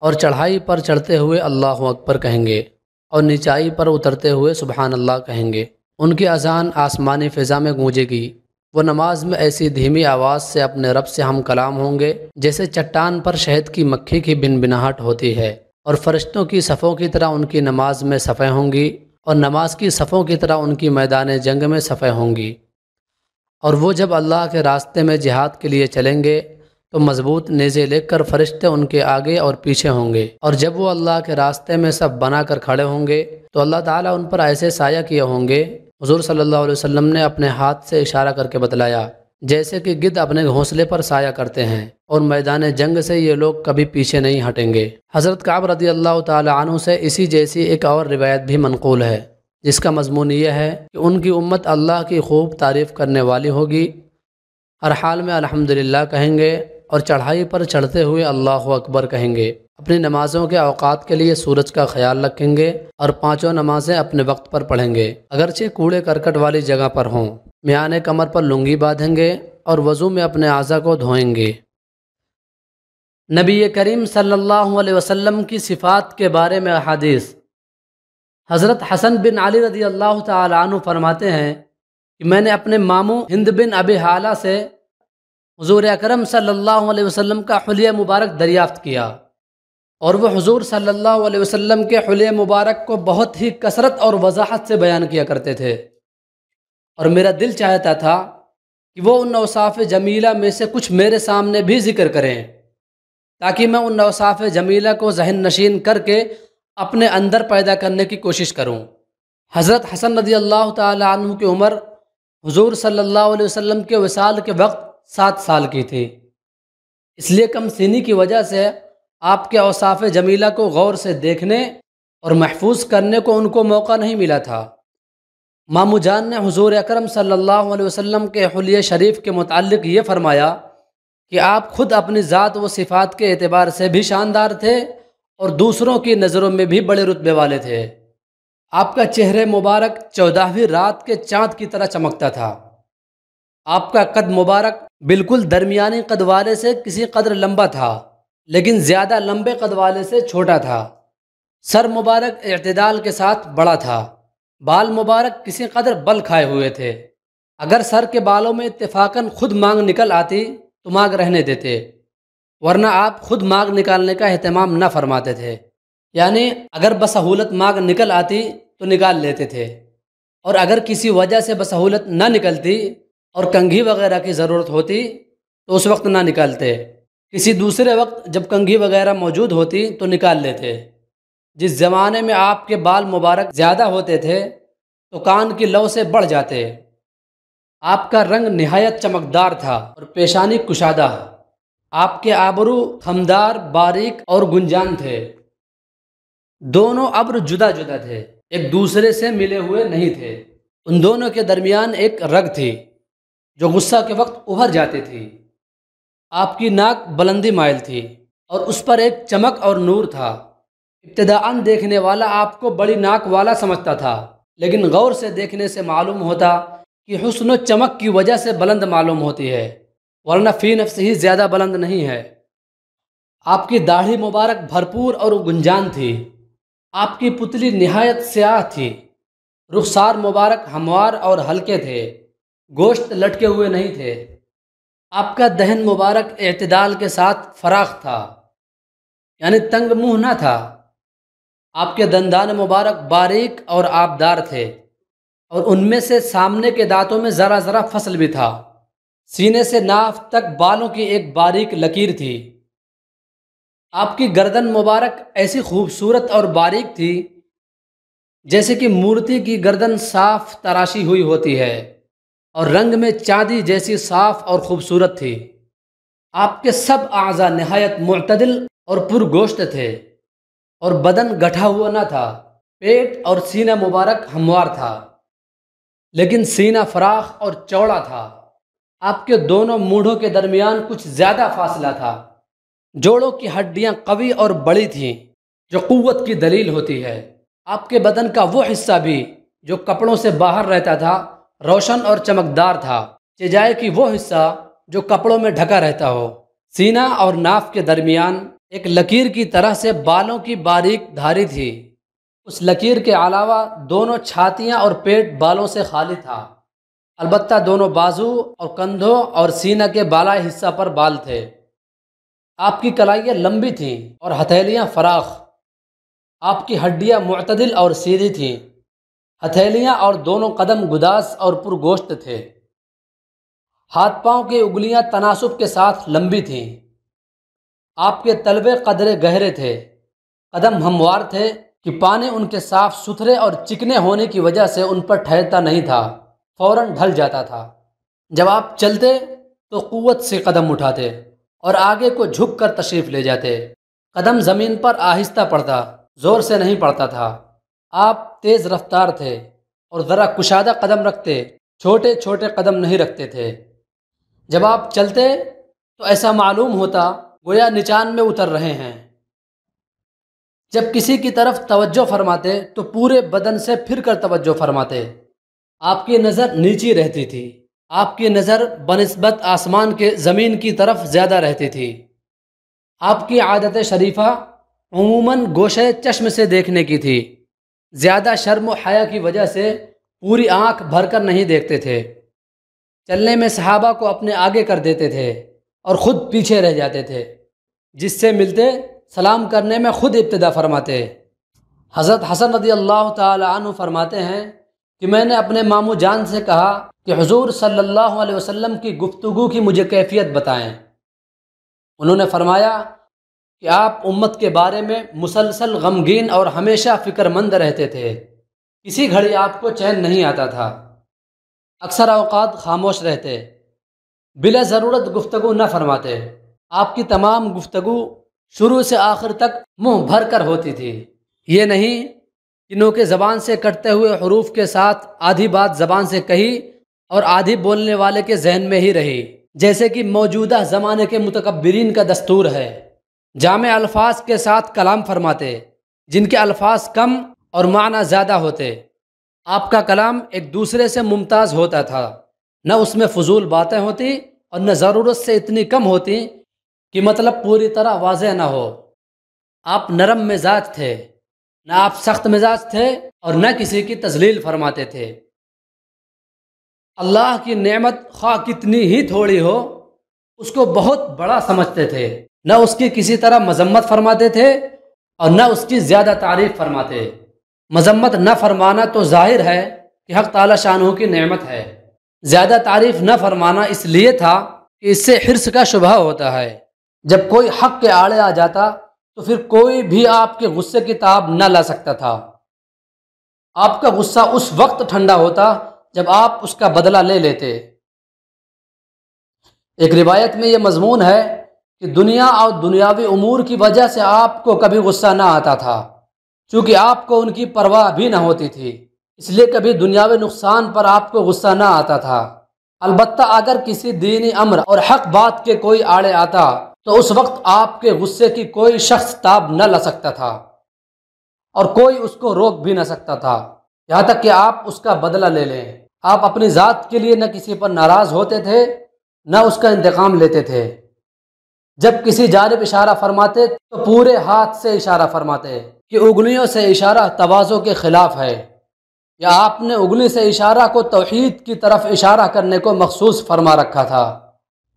[SPEAKER 1] اور چڑھائی پر چڑھتے ہوئے اللہ اکبر کہیں گے، اور نیچائی پر اترتے ہوئے سبحان اللہ کہیں گے۔ ان کی اذان آسمانی فضا میں گونجے گی، وہ نماز میں ایسی دھیمی آواز سے اپنے رب سے ہم کلام ہوں گے جیسے چٹان پر شہد کی مکھی کی بنبناہٹ ہوتی ہے، اور فرشتوں کی صفوں کی طرح ان کی نماز میں صفیں ہوں گی، اور نماز کی صفوں کی طرح ان کی میدان جنگ میں صفیں ہوں گی۔ اور وہ جب اللہ کے راستے میں جہاد کے لیے چلیں گے تو مضبوط نیزے لے کر فرشتے ان کے آگے اور پیچھے ہوں گے، اور جب وہ اللہ کے راستے میں سب بنا کر کھڑے ہوں گے تو اللہ تعالیٰ ان پر ایسے سایہ کیے ہوں گے۔ حضور صلی اللہ علیہ وسلم نے اپنے ہاتھ سے اشارہ کر کے بتلایا جیسے کہ گدھ اپنے گھونسلے پر سایہ کرتے ہیں، اور میدان جنگ سے یہ لوگ کبھی پیچھے نہیں ہٹیں گے۔ حضرت کعب رضی اللہ تعالی عنہ سے اسی جیسی ایک اور روایت بھی منقول ہے جس کا مضمون یہ ہے کہ ان کی امت اللہ کی خوب تعریف کرنے والی ہوگی، ہر حال میں الحمدللہ کہیں گے، اور چڑھائی پر چڑھتے ہوئے اللہ اکبر کہیں گے، اپنی نمازوں کے اوقات کے لیے سورج کا خیال رکھیں گے، اور پانچوں نمازیں اپنے وقت پر پڑھیں گے اگرچہ کوڑے کرکٹ والی جگہ پر ہوں، میان کمر پر لنگی باندھیں گے، اور وضو میں اپنے اعضاء کو دھوئیں گے۔ نبی کریم صلی اللہ علیہ وسلم کی صفات کے بارے میں احادیث۔ حضرت حسن بن علی رضی اللہ تعالی عنہ فرماتے ہیں کہ میں نے اپنے ماموں ہند بن ابی حالہ سے حضور اکرم صلی اللہ علیہ وسلم کا حلیہ مبارک دریافت کیا، اور وہ حضور صلی اللہ علیہ وسلم کے حلیہ مبارک کو بہت ہی کثرت اور وضاحت سے بیان کیا کرتے تھے، اور میرا دل چاہتا تھا کہ وہ ان اوصاف جمیلہ میں سے کچھ میرے سامنے بھی ذکر کریں تاکہ میں ان اوصاف جمیلہ کو ذہن نشین کر کے اپنے اندر پیدا کرنے کی کوشش کروں۔ حضرت حسن رضی اللہ تعالی عنہ کی عمر حضور صلی اللہ علیہ وسلم کے وصال کے وقت 7 سال کی تھی، اس لیے کم سنی کی وجہ سے آپ کے اوصاف جمیلہ کو غور سے دیکھنے اور محفوظ کرنے کو ان کو موقع نہیں ملا تھا۔ مامو جان نے حضور اکرم صلی اللہ علیہ وسلم کے حلیہ شریف کے متعلق یہ فرمایا کہ آپ خود اپنی ذات و صفات کے اعتبار سے بھی شاندار تھے اور دوسروں کی نظروں میں بھی بڑے رتبے والے تھے۔ آپ کا چہرہ مبارک 14ویں رات کے چاند کی طرح چمکتا تھا۔ آپ کا قد مبارک بالکل درمیانی قد والے سے کسی قدر لمبا تھا، لیکن زیادہ لمبے قد والے سے چھوٹا تھا۔ سر مبارک اعتدال کے ساتھ بڑا تھا۔ بال مبارک کسی قدر بل کھائے ہوئے تھے، اگر سر کے بالوں میں اتفاقاً خود مانگ نکل آتی تو مانگ رہنے دیتے، ورنہ آپ خود مانگ نکالنے کا اہتمام نہ فرماتے تھے، یعنی اگر بسہولت مانگ نکل آتی تو نکال لیتے تھے، اور اگر کسی وجہ سے بسہولت نہ نکلتی اور کنگھی وغیرہ کی ضرورت ہوتی تو اس وقت نہ نکالتے، کسی دوسرے وقت جب کنگھی وغیرہ موجود ہوتی تو نکال لیتے۔ جس زمانے میں آپ کے بال مبارک زیادہ ہوتے تھے تو کان کی لو سے بڑھ جاتے۔ آپ کا رنگ نہایت چمکدار تھا اور پیشانی کشادہ۔ آپ کے آبرو خمدار، باریک اور گنجان تھے۔ دونوں ابر جدا جدا تھے، ایک دوسرے سے ملے ہوئے نہیں تھے۔ ان دونوں کے درمیان ایک رگ تھی جو غصہ کے وقت ابھر جاتی تھی۔ آپ کی ناک بلندی مائل تھی اور اس پر ایک چمک اور نور تھا۔ ابتداءً دیکھنے والا آپ کو بڑی ناک والا سمجھتا تھا، لیکن غور سے دیکھنے سے معلوم ہوتا کہ حسن و چمک کی وجہ سے بلند معلوم ہوتی ہے، ورنہ فی نفس ہی زیادہ بلند نہیں ہے۔ آپ کی داڑھی مبارک بھرپور اور گنجان تھی۔ آپ کی پتلی نہایت سیاہ تھی۔ رخسار مبارک ہموار اور ہلکے تھے، گوشت لٹکے ہوئے نہیں تھے۔ آپ کا دہن مبارک اعتدال کے ساتھ فراخ تھا، یعنی تنگ منہ نہ تھا۔ آپ کے دندان مبارک باریک اور آبدار تھے، اور ان میں سے سامنے کے دانتوں میں ذرا ذرا فصل بھی تھا۔ سینے سے ناف تک بالوں کی ایک باریک لکیر تھی۔ آپ کی گردن مبارک ایسی خوبصورت اور باریک تھی جیسے کہ مورتی کی گردن صاف تراشی ہوئی ہوتی ہے، اور رنگ میں چاندی جیسی صاف اور خوبصورت تھی۔ آپ کے سب اعضاء نہایت معتدل اور پرگوشت تھے، اور بدن گٹھا ہوا نہ تھا۔ پیٹ اور سینہ مبارک ہموار تھا، لیکن سینہ فراخ اور چوڑا تھا۔ آپ کے دونوں مونڈھوں کے درمیان کچھ زیادہ فاصلہ تھا۔ جوڑوں کی ہڈیاں قوی اور بڑی تھیں، جو قوت کی دلیل ہوتی ہے۔ آپ کے بدن کا وہ حصہ بھی جو کپڑوں سے باہر رہتا تھا روشن اور چمکدار تھا، چجائے کہ وہ حصہ جو کپڑوں میں ڈھکا رہتا ہو۔ سینہ اور ناف کے درمیان ایک لکیر کی طرح سے بالوں کی باریک دھاری تھی۔ اس لکیر کے علاوہ دونوں چھاتیاں اور پیٹ بالوں سے خالی تھا، البتہ دونوں بازو اور کندھوں اور سینہ کے بالائی حصہ پر بال تھے۔ آپ کی کلائیاں لمبی تھیں اور ہتھیلیاں فراخ۔ آپ کی ہڈیاں معتدل اور سیدھی تھیں۔ ہتھیلیاں اور دونوں قدم گداز اور پرگوشت تھے۔ ہاتھ پاؤں کی انگلیاں تناسب کے ساتھ لمبی تھیں۔ آپ کے تلوے قدرے گہرے تھے۔ قدم ہموار تھے کہ پانی ان کے صاف ستھرے اور چکنے ہونے کی وجہ سے ان پر ٹھہرتا نہیں تھا، فوراً ڈھل جاتا تھا۔ جب آپ چلتے تو قوت سے قدم اٹھاتے اور آگے کو جھک کر تشریف لے جاتے۔ قدم زمین پر آہستہ پڑتا، زور سے نہیں پڑتا تھا۔ آپ تیز رفتار تھے اور ذرا کشادہ قدم رکھتے، چھوٹے چھوٹے قدم نہیں رکھتے تھے۔ جب آپ چلتے تو ایسا معلوم ہوتا گویا نچان میں اتر رہے ہیں۔ جب کسی کی طرف توجہ فرماتے تو پورے بدن سے پھر کر توجہ فرماتے۔ آپ کی نظر نیچی رہتی تھی۔ آپ کی نظر بنسبت آسمان کے زمین کی طرف زیادہ رہتی تھی۔ آپ کی عادت شریفہ عموماً گوشے چشم سے دیکھنے کی تھی۔ زیادہ شرم و حیا کی وجہ سے پوری آنکھ بھر کر نہیں دیکھتے تھے۔ چلنے میں صحابہ کو اپنے آگے کر دیتے تھے اور خود پیچھے رہ جاتے تھے۔ جس سے ملتے سلام کرنے میں خود ابتدا فرماتے۔ حضرت حسن رضی اللہ تعالی عنہ فرماتے ہیں کہ میں نے اپنے ماموں جان سے کہا کہ حضور صلی اللہ علیہ وسلم کی گفتگو کی مجھے کیفیت بتائیں۔ انہوں نے فرمایا کہ آپ امت کے بارے میں مسلسل غمگین اور ہمیشہ فکر مند رہتے تھے۔ کسی گھڑی آپ کو چین نہیں آتا تھا، اکثر اوقات خاموش رہتے، بلا ضرورت گفتگو نہ فرماتے۔ آپ کی تمام گفتگو شروع سے آخر تک منہ بھر کر ہوتی تھی۔ یہ نہیں کہ نوک زبان سے کٹتے ہوئے حروف کے ساتھ آدھی بات زبان سے کہی اور آدھی بولنے والے کے ذہن میں ہی رہی، جیسے کہ موجودہ زمانے کے متکبرین کا دستور ہے۔ جامع الفاظ کے ساتھ کلام فرماتے، جن کے الفاظ کم اور معنی زیادہ ہوتے۔ آپ کا کلام ایک دوسرے سے ممتاز ہوتا تھا، نہ اس میں فضول باتیں ہوتی اور نہ ضرورت سے اتنی کم ہوتی کہ مطلب پوری طرح واضح نہ ہو۔ آپ نرم مزاج تھے، نہ آپ سخت مزاج تھے اور نہ کسی کی تذلیل فرماتے تھے۔ اللہ کی نعمت خواہ کتنی ہی تھوڑی ہو، اس کو بہت بڑا سمجھتے تھے، نہ اس کی کسی طرح مذمت فرماتے تھے اور نہ اس کی زیادہ تعریف فرماتے۔ مذمت نہ فرمانا تو ظاہر ہے کہ حق تعالی شانہ کی نعمت ہے، زیادہ تعریف نہ فرمانا اس لیے تھا کہ اس سے حرص کا شبہ ہوتا ہے۔ جب کوئی حق کے آڑے آ جاتا تو پھر کوئی بھی آپ کے غصے کی تاب نہ لا سکتا تھا۔ آپ کا غصہ اس وقت ٹھنڈا ہوتا جب آپ اس کا بدلہ لے لیتے۔ ایک روایت میں یہ مضمون ہے کہ دنیا اور دنیاوی امور کی وجہ سے آپ کو کبھی غصہ نہ آتا تھا، چونکہ آپ کو ان کی پرواہ بھی نہ ہوتی تھی، اس لیے کبھی دنیاوی نقصان پر آپ کو غصہ نہ آتا تھا۔ البتہ اگر کسی دینی امر اور حق بات کے کوئی آڑے آتا تو اس وقت آپ کے غصے کی کوئی شخص تاب نہ لا سکتا تھا اور کوئی اس کو روک بھی نہ سکتا تھا، یہاں تک کہ آپ اس کا بدلہ لے لیں۔ آپ اپنی ذات کے لیے نہ کسی پر ناراض ہوتے تھے نہ اس کا انتقام لیتے تھے۔ جب کسی جانب اشارہ فرماتے تو پورے ہاتھ سے اشارہ فرماتے کہ انگلیوں سے اشارہ تواضع کے خلاف ہے، یا آپ نے انگلی سے اشارہ کو توحید کی طرف اشارہ کرنے کو مخصوص فرما رکھا تھا۔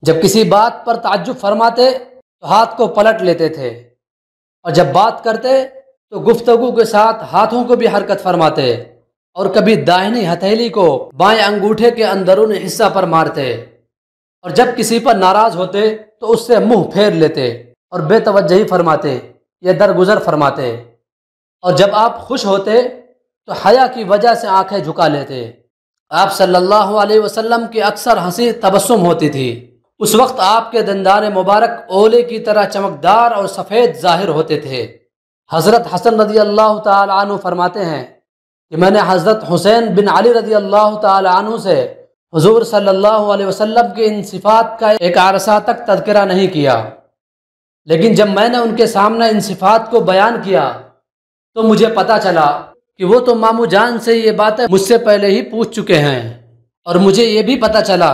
[SPEAKER 1] جب کسی بات پر تعجب فرماتے تو ہاتھ کو پلٹ لیتے تھے، اور جب بات کرتے تو گفتگو کے ساتھ ہاتھوں کو بھی حرکت فرماتے، اور کبھی داہنی ہتھیلی کو بائیں انگوٹھے کے اندرونی حصہ پر مارتے، اور جب کسی پر ناراض ہوتے تو اس سے منہ پھیر لیتے اور بے توجہی فرماتے یا درگزر فرماتے، اور جب آپ خوش ہوتے تو حیا کی وجہ سے آنکھیں جھکا لیتے۔ آپ صلی اللہ علیہ وسلم کی اکثر ہنسی تبسم ہوتی تھی، اس وقت آپ کے دندان مبارک اولے کی طرح چمکدار اور سفید ظاہر ہوتے تھے۔ حضرت حسن رضی اللہ تعالی عنہ فرماتے ہیں کہ میں نے حضرت حسین بن علی رضی اللہ تعالی عنہ سے حضور صلی اللہ علیہ وسلم کے ان صفات کا ایک عرصہ تک تذکرہ نہیں کیا، لیکن جب میں نے ان کے سامنے ان صفات کو بیان کیا تو مجھے پتہ چلا کہ وہ تو مامو جان سے یہ باتیں مجھ سے پہلے ہی پوچھ چکے ہیں، اور مجھے یہ بھی پتہ چلا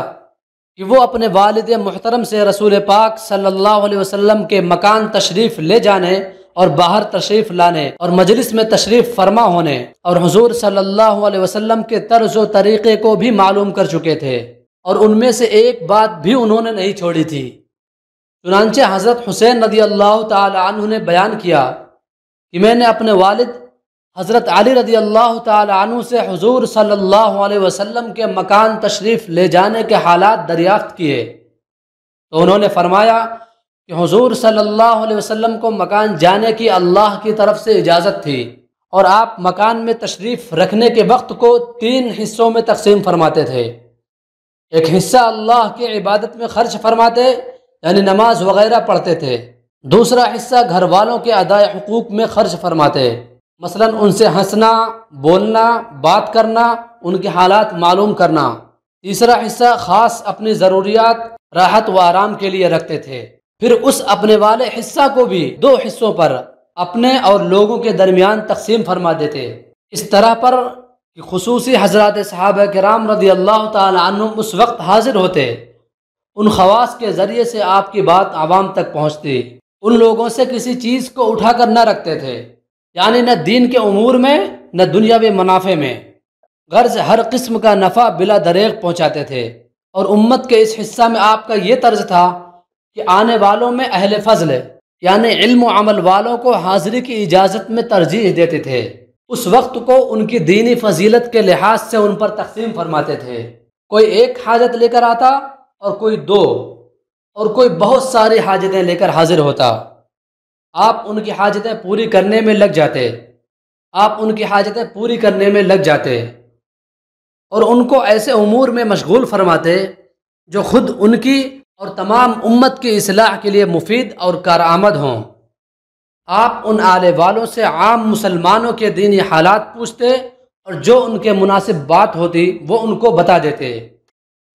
[SPEAKER 1] کہ وہ اپنے والد محترم سے رسول پاک صلی اللہ علیہ وسلم کے مکان تشریف لے جانے اور باہر تشریف لانے اور مجلس میں تشریف فرما ہونے اور حضور صلی اللہ علیہ وسلم کے طرز و طریقے کو بھی معلوم کر چکے تھے، اور ان میں سے ایک بات بھی انہوں نے نہیں چھوڑی تھی۔ چنانچہ حضرت حسین رضی اللہ تعالی عنہ نے بیان کیا کہ میں نے اپنے والد حضرت علی رضی اللہ تعالی عنہ سے حضور صلی اللہ علیہ وسلم کے مکان تشریف لے جانے کے حالات دریافت کیے، تو انہوں نے فرمایا کہ حضور صلی اللہ علیہ وسلم کو مکان جانے کی اللہ کی طرف سے اجازت تھی، اور آپ مکان میں تشریف رکھنے کے وقت کو 3 حصوں میں تقسیم فرماتے تھے۔ ایک حصہ اللہ کی عبادت میں خرچ فرماتے، یعنی نماز وغیرہ پڑھتے تھے۔ دوسرا حصہ گھر والوں کے ادائے حقوق میں خرچ فرماتے، مثلا ان سے ہنسنا، بولنا، بات کرنا، ان کے حالات معلوم کرنا۔ تیسرا حصہ خاص اپنی ضروریات، راحت و آرام کے لیے رکھتے تھے۔ پھر اس اپنے والے حصہ کو بھی 2 حصوں پر اپنے اور لوگوں کے درمیان تقسیم فرما دیتے، اس طرح پر کہ خصوصی حضرات صحابہ کرام رضی اللہ تعالی عنہم اس وقت حاضر ہوتے، ان خواص کے ذریعے سے آپ کی بات عوام تک پہنچتی۔ ان لوگوں سے کسی چیز کو اٹھا کر نہ رکھتے تھے، یعنی نہ دین کے امور میں نہ دنیاوی منافع میں، غرض ہر قسم کا نفع بلا دریغ پہنچاتے تھے۔ اور امت کے اس حصہ میں آپ کا یہ طرز تھا کہ آنے والوں میں اہل فضل یعنی علم و عمل والوں کو حاضری کی اجازت میں ترجیح دیتے تھے، اس وقت کو ان کی دینی فضیلت کے لحاظ سے ان پر تقسیم فرماتے تھے۔ کوئی 1 حاجت لے کر آتا اور کوئی 2، اور کوئی بہت ساری حاجتیں لے کر حاضر ہوتا۔ آپ ان کی حاجتیں پوری کرنے میں لگ جاتے اور ان کو ایسے امور میں مشغول فرماتے جو خود ان کی اور تمام امت کی اصلاح کے لیے مفید اور کارآمد ہوں۔ آپ ان آلے والوں سے عام مسلمانوں کے دینی حالات پوچھتے، اور جو ان کے مناسب بات ہوتی وہ ان کو بتا دیتے،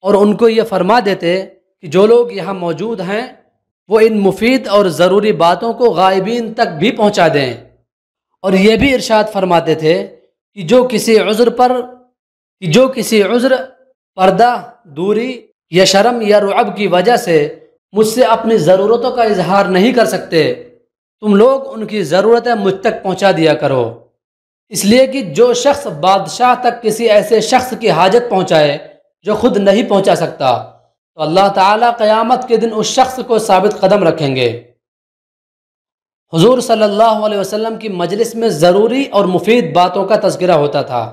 [SPEAKER 1] اور ان کو یہ فرما دیتے کہ جو لوگ یہاں موجود ہیں وہ ان مفید اور ضروری باتوں کو غائبین تک بھی پہنچا دیں، اور یہ بھی ارشاد فرماتے تھے کہ جو کسی عذر، پردہ، دوری یا شرم یا رعب کی وجہ سے مجھ سے اپنی ضرورتوں کا اظہار نہیں کر سکتے، تم لوگ ان کی ضرورتیں مجھ تک پہنچا دیا کرو، اس لیے کہ جو شخص بادشاہ تک کسی ایسے شخص کی حاجت پہنچائے جو خود نہیں پہنچا سکتا تو اللہ تعالیٰ قیامت کے دن اس شخص کو ثابت قدم رکھیں گے۔ حضور صلی اللہ علیہ وسلم کی مجلس میں ضروری اور مفید باتوں کا تذکرہ ہوتا تھا،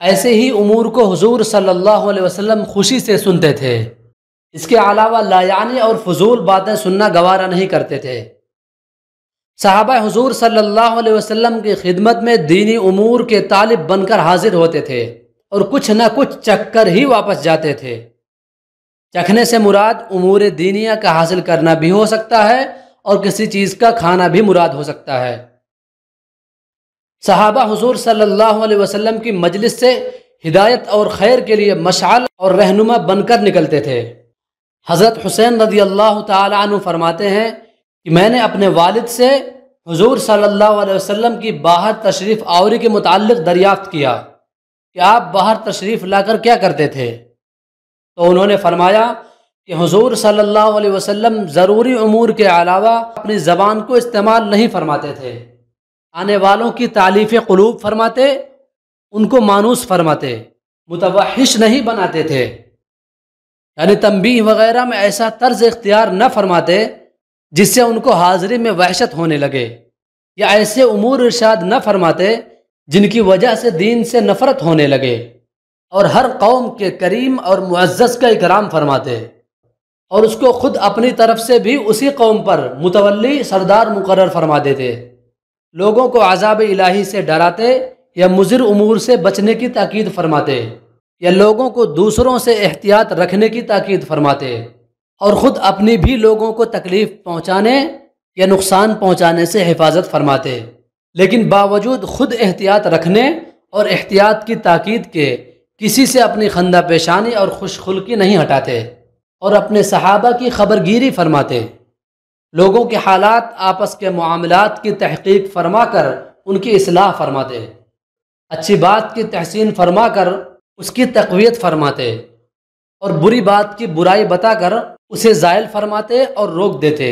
[SPEAKER 1] ایسے ہی امور کو حضور صلی اللہ علیہ وسلم خوشی سے سنتے تھے، اس کے علاوہ لایعنی اور فضول باتیں سننا گوارا نہیں کرتے تھے۔ صحابہ حضور صلی اللہ علیہ وسلم کی خدمت میں دینی امور کے طالب بن کر حاضر ہوتے تھے، اور کچھ نہ کچھ چکھ کر ہی واپس جاتے تھے۔ چکھنے سے مراد امور دینیہ کا حاصل کرنا بھی ہو سکتا ہے، اور کسی چیز کا کھانا بھی مراد ہو سکتا ہے۔ صحابہ حضور صلی اللہ علیہ وسلم کی مجلس سے ہدایت اور خیر کے لیے مشعل اور رہنما بن کر نکلتے تھے۔ حضرت حسین رضی اللہ تعالی عنہ فرماتے ہیں کہ میں نے اپنے والد سے حضور صلی اللہ علیہ وسلم کی باہر تشریف آوری کے متعلق دریافت کیا کہ آپ باہر تشریف لا کر کیا کرتے تھے؟ تو انہوں نے فرمایا کہ حضور صلی اللہ علیہ وسلم ضروری امور کے علاوہ اپنی زبان کو استعمال نہیں فرماتے تھے، آنے والوں کی تعلیف قلوب فرماتے، ان کو مانوس فرماتے، متوحش نہیں بناتے تھے، یعنی تنبیہ وغیرہ میں ایسا طرز اختیار نہ فرماتے جس سے ان کو حاضری میں وحشت ہونے لگے، یا ایسے امور ارشاد نہ فرماتے جن کی وجہ سے دین سے نفرت ہونے لگے، اور ہر قوم کے کریم اور معزز کا اکرام فرماتے، اور اس کو خود اپنی طرف سے بھی اسی قوم پر متولی سردار مقرر فرما دیتے، لوگوں کو عذاب الہی سے ڈراتے یا مضر امور سے بچنے کی تاکید فرماتے، یا لوگوں کو دوسروں سے احتیاط رکھنے کی تاکید فرماتے، اور خود اپنی بھی لوگوں کو تکلیف پہنچانے یا نقصان پہنچانے سے حفاظت فرماتے، لیکن باوجود خود احتیاط رکھنے اور احتیاط کی تاکید کے کسی سے اپنی خندہ پیشانی اور خوش خلقی نہیں ہٹاتے، اور اپنے صحابہ کی خبرگیری فرماتے، لوگوں کے حالات آپس کے معاملات کی تحقیق فرما کر ان کی اصلاح فرماتے، اچھی بات کی تحسین فرما کر اس کی تقویت فرماتے، اور بری بات کی برائی بتا کر اسے زائل فرماتے اور روک دیتے۔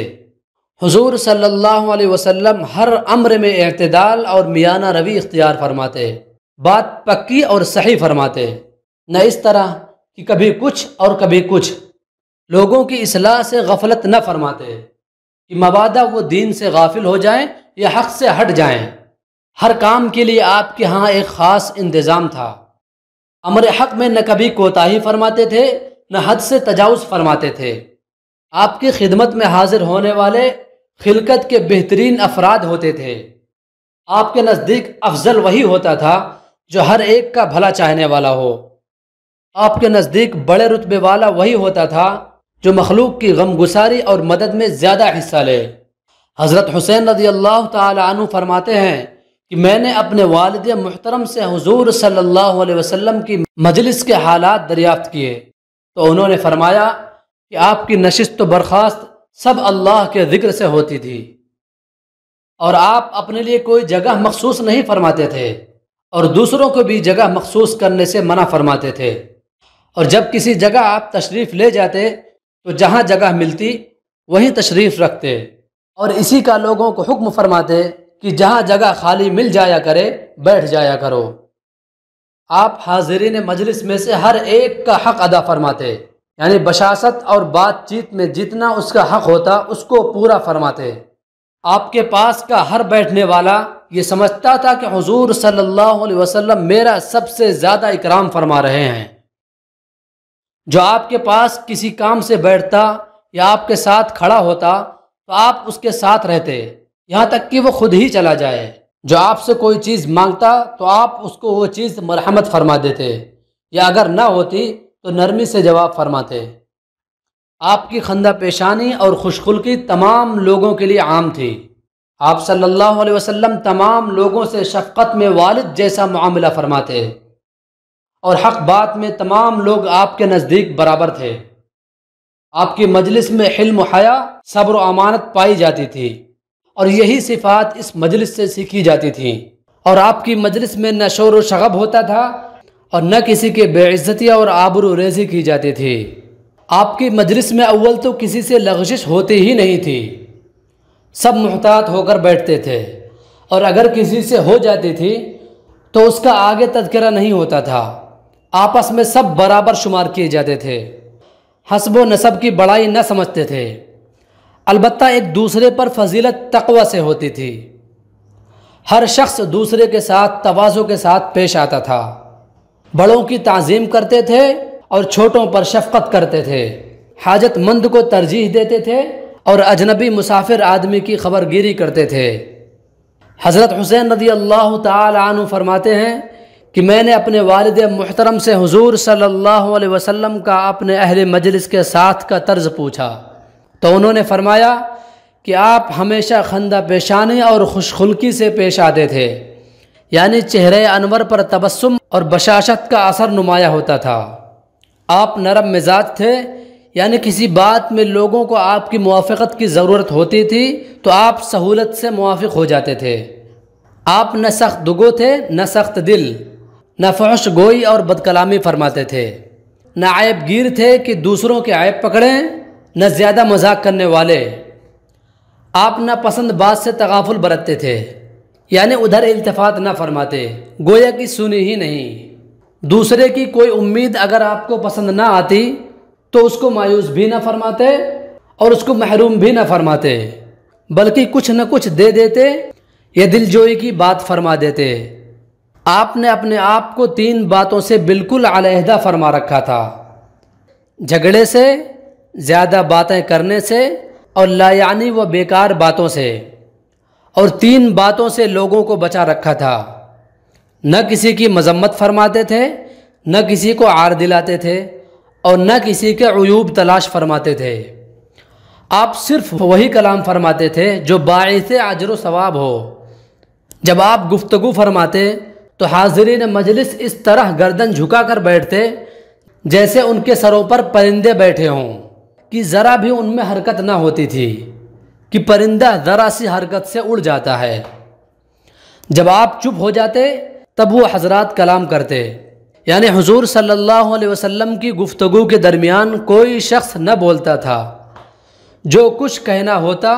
[SPEAKER 1] حضور صلی اللہ علیہ وسلم ہر امر میں اعتدال اور میانہ روی اختیار فرماتے، بات پکی اور صحیح فرماتے، نہ اس طرح کہ کبھی کچھ اور کبھی کچھ، لوگوں کی اصلاح سے غفلت نہ فرماتے کہ مبادا وہ دین سے غافل ہو جائیں یا حق سے ہٹ جائیں۔ ہر کام کے لیے آپ کے ہاں ایک خاص انتظام تھا، امر حق میں نہ کبھی کوتاہی فرماتے تھے نہ حد سے تجاوز فرماتے تھے۔ آپ کی خدمت میں حاضر ہونے والے خلقت کے بہترین افراد ہوتے تھے، آپ کے نزدیک افضل وہی ہوتا تھا جو ہر ایک کا بھلا چاہنے والا ہو، آپ کے نزدیک بڑے رتبے والا وہی ہوتا تھا جو مخلوق کی غم گساری اور مدد میں زیادہ حصہ لے۔ حضرت حسین رضی اللہ تعالی عنہ فرماتے ہیں کہ میں نے اپنے والد محترم سے حضور صلی اللہ علیہ وسلم کی مجلس کے حالات دریافت کیے تو انہوں نے فرمایا کہ آپ کی نشست و برخاست سب اللہ کے ذکر سے ہوتی تھی، اور آپ اپنے لیے کوئی جگہ مخصوص نہیں فرماتے تھے اور دوسروں کو بھی جگہ مخصوص کرنے سے منع فرماتے تھے، اور جب کسی جگہ آپ تشریف لے جاتے تو جہاں جگہ ملتی وہیں تشریف رکھتے، اور اسی کا لوگوں کو حکم فرماتے کہ جہاں جگہ خالی مل جایا کرے بیٹھ جایا کرو۔ آپ حاضرین مجلس میں سے ہر ایک کا حق ادا فرماتے، یعنی بشاشت اور بات چیت میں جتنا اس کا حق ہوتا اس کو پورا فرماتے۔ آپ کے پاس کا ہر بیٹھنے والا یہ سمجھتا تھا کہ حضور صلی اللہ علیہ وسلم میرا سب سے زیادہ اکرام فرما رہے ہیں۔ جو آپ کے پاس کسی کام سے بیٹھتا یا آپ کے ساتھ کھڑا ہوتا تو آپ اس کے ساتھ رہتے یہاں تک کہ وہ خود ہی چلا جائے۔ جو آپ سے کوئی چیز مانگتا تو آپ اس کو وہ چیز مرحمت فرما دیتے، یا اگر نہ ہوتی تو نرمی سے جواب فرماتے۔ آپ کی خندہ پیشانی اور خوش خلقی تمام لوگوں کے لیے عام تھی۔ آپ صلی اللہ علیہ وسلم تمام لوگوں سے شفقت میں والد جیسا معاملہ فرماتے، اور حق بات میں تمام لوگ آپ کے نزدیک برابر تھے۔ آپ کی مجلس میں حلم و حیا، صبر و امانت پائی جاتی تھی، اور یہی صفات اس مجلس سے سیکھی جاتی تھیں، اور آپ کی مجلس میں نہ شور و شغب ہوتا تھا اور نہ کسی کے بے عزتی اور آبرو ریزی کی جاتی تھی۔ آپ کی مجلس میں اول تو کسی سے لغزش ہوتی ہی نہیں تھی، سب محتاط ہو کر بیٹھتے تھے، اور اگر کسی سے ہو جاتی تھی تو اس کا آگے تذکرہ نہیں ہوتا تھا، آپس میں سب برابر شمار کیے جاتے تھے، حسب و نسب کی بڑائی نہ سمجھتے تھے، البتہ ایک دوسرے پر فضیلت تقوی سے ہوتی تھی۔ ہر شخص دوسرے کے ساتھ تواضع کے ساتھ پیش آتا تھا، بڑوں کی تعظیم کرتے تھے اور چھوٹوں پر شفقت کرتے تھے، حاجت مند کو ترجیح دیتے تھے اور اجنبی مسافر آدمی کی خبرگیری کرتے تھے۔ حضرت حسین رضی اللہ تعالی عنہ فرماتے ہیں کہ میں نے اپنے والد محترم سے حضور صلی اللہ علیہ وسلم کا اپنے اہل مجلس کے ساتھ کا طرز پوچھا تو انہوں نے فرمایا کہ آپ ہمیشہ خندہ پیشانی اور خوش خلقی سے پیش آتے تھے، یعنی چہرے انور پر تبسم اور بشاشت کا اثر نمایاں ہوتا تھا۔ آپ نرم مزاج تھے، یعنی کسی بات میں لوگوں کو آپ کی موافقت کی ضرورت ہوتی تھی تو آپ سہولت سے موافق ہو جاتے تھے۔ آپ نہ سخت دگو تھے نہ سخت دل، نہ فحش گوئی اور بد کلامی فرماتے تھے، نہ عیب گیر تھے کہ دوسروں کے عیب پکڑیں، نہ زیادہ مذاق کرنے والے۔ آپ نہ پسند بات سے تغافل برتتے تھے، یعنی ادھر التفات نہ فرماتے، گویا کہ سنی ہی نہیں۔ دوسرے کی کوئی امید اگر آپ کو پسند نہ آتی تو اس کو مایوس بھی نہ فرماتے اور اس کو محروم بھی نہ فرماتے، بلکہ کچھ نہ کچھ دے دیتے یا دل جوئی کی بات فرما دیتے۔ آپ نے اپنے آپ کو 3 باتوں سے بالکل علیحدہ فرما رکھا تھا: جھگڑے سے، زیادہ باتیں کرنے سے اور لا یعنی و بیکار باتوں سے، اور 3 باتوں سے لوگوں کو بچا رکھا تھا: نہ کسی کی مذمت فرماتے تھے، نہ کسی کو عار دلاتے تھے، اور نہ کسی کے عیوب تلاش فرماتے تھے۔ آپ صرف وہی کلام فرماتے تھے جو باعث اجر و ثواب ہو۔ جب آپ گفتگو فرماتے تو حاضرین مجلس اس طرح گردن جھکا کر بیٹھتے جیسے ان کے سروں پر پرندے بیٹھے ہوں، کہ ذرا بھی ان میں حرکت نہ ہوتی تھی، کہ پرندہ ذرا سی حرکت سے اڑ جاتا ہے۔ جب آپ چپ ہو جاتے تب وہ حضرات کلام کرتے، یعنی حضور صلی اللہ علیہ وسلم کی گفتگو کے درمیان کوئی شخص نہ بولتا تھا۔ جو کچھ کہنا ہوتا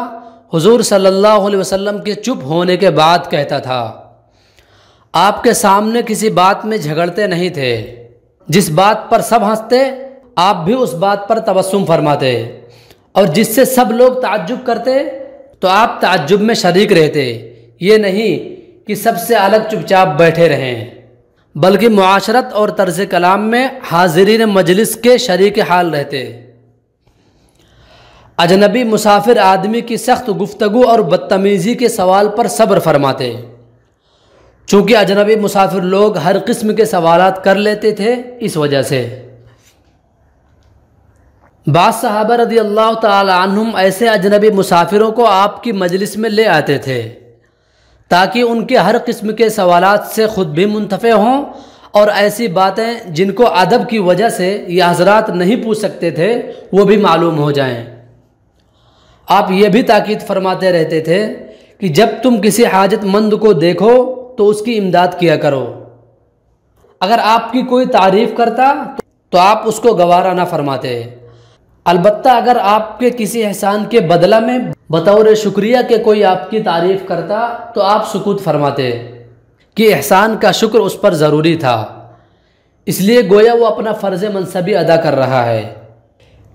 [SPEAKER 1] حضور صلی اللہ علیہ وسلم کے چپ ہونے کے بعد کہتا تھا۔ آپ کے سامنے کسی بات میں جھگڑتے نہیں تھے۔ جس بات پر سب ہنستے آپ بھی اس بات پر تبسم فرماتے، اور جس سے سب لوگ تعجب کرتے تو آپ تعجب میں شریک رہتے۔ یہ نہیں کہ سب سے الگ چپ چاپ بیٹھے رہیں، بلکہ معاشرت اور طرز کلام میں حاضرین مجلس کے شریک حال رہتے۔ اجنبی مسافر آدمی کی سخت گفتگو اور بدتمیزی کے سوال پر صبر فرماتے، چونکہ اجنبی مسافر لوگ ہر قسم کے سوالات کر لیتے تھے، اس وجہ سے بعض صحابہ رضی اللہ تعالی عنہم ایسے اجنبی مسافروں کو آپ کی مجلس میں لے آتے تھے تاکہ ان کے ہر قسم کے سوالات سے خود بھی منتفع ہوں، اور ایسی باتیں جن کو ادب کی وجہ سے یہ حضرات نہیں پوچھ سکتے تھے وہ بھی معلوم ہو جائیں۔ آپ یہ بھی تاکید فرماتے رہتے تھے کہ جب تم کسی حاجت مند کو دیکھو تو اس کی امداد کیا کرو۔ اگر آپ کی کوئی تعریف کرتا تو آپ اس کو گوارا نہ فرماتے، البتہ اگر آپ کے کسی احسان کے بدلہ میں بطور شکریہ کے کوئی آپ کی تعریف کرتا تو آپ سکوت فرماتے کہ احسان کا شکر اس پر ضروری تھا، اس لیے گویا وہ اپنا فرض منصبی ادا کر رہا ہے۔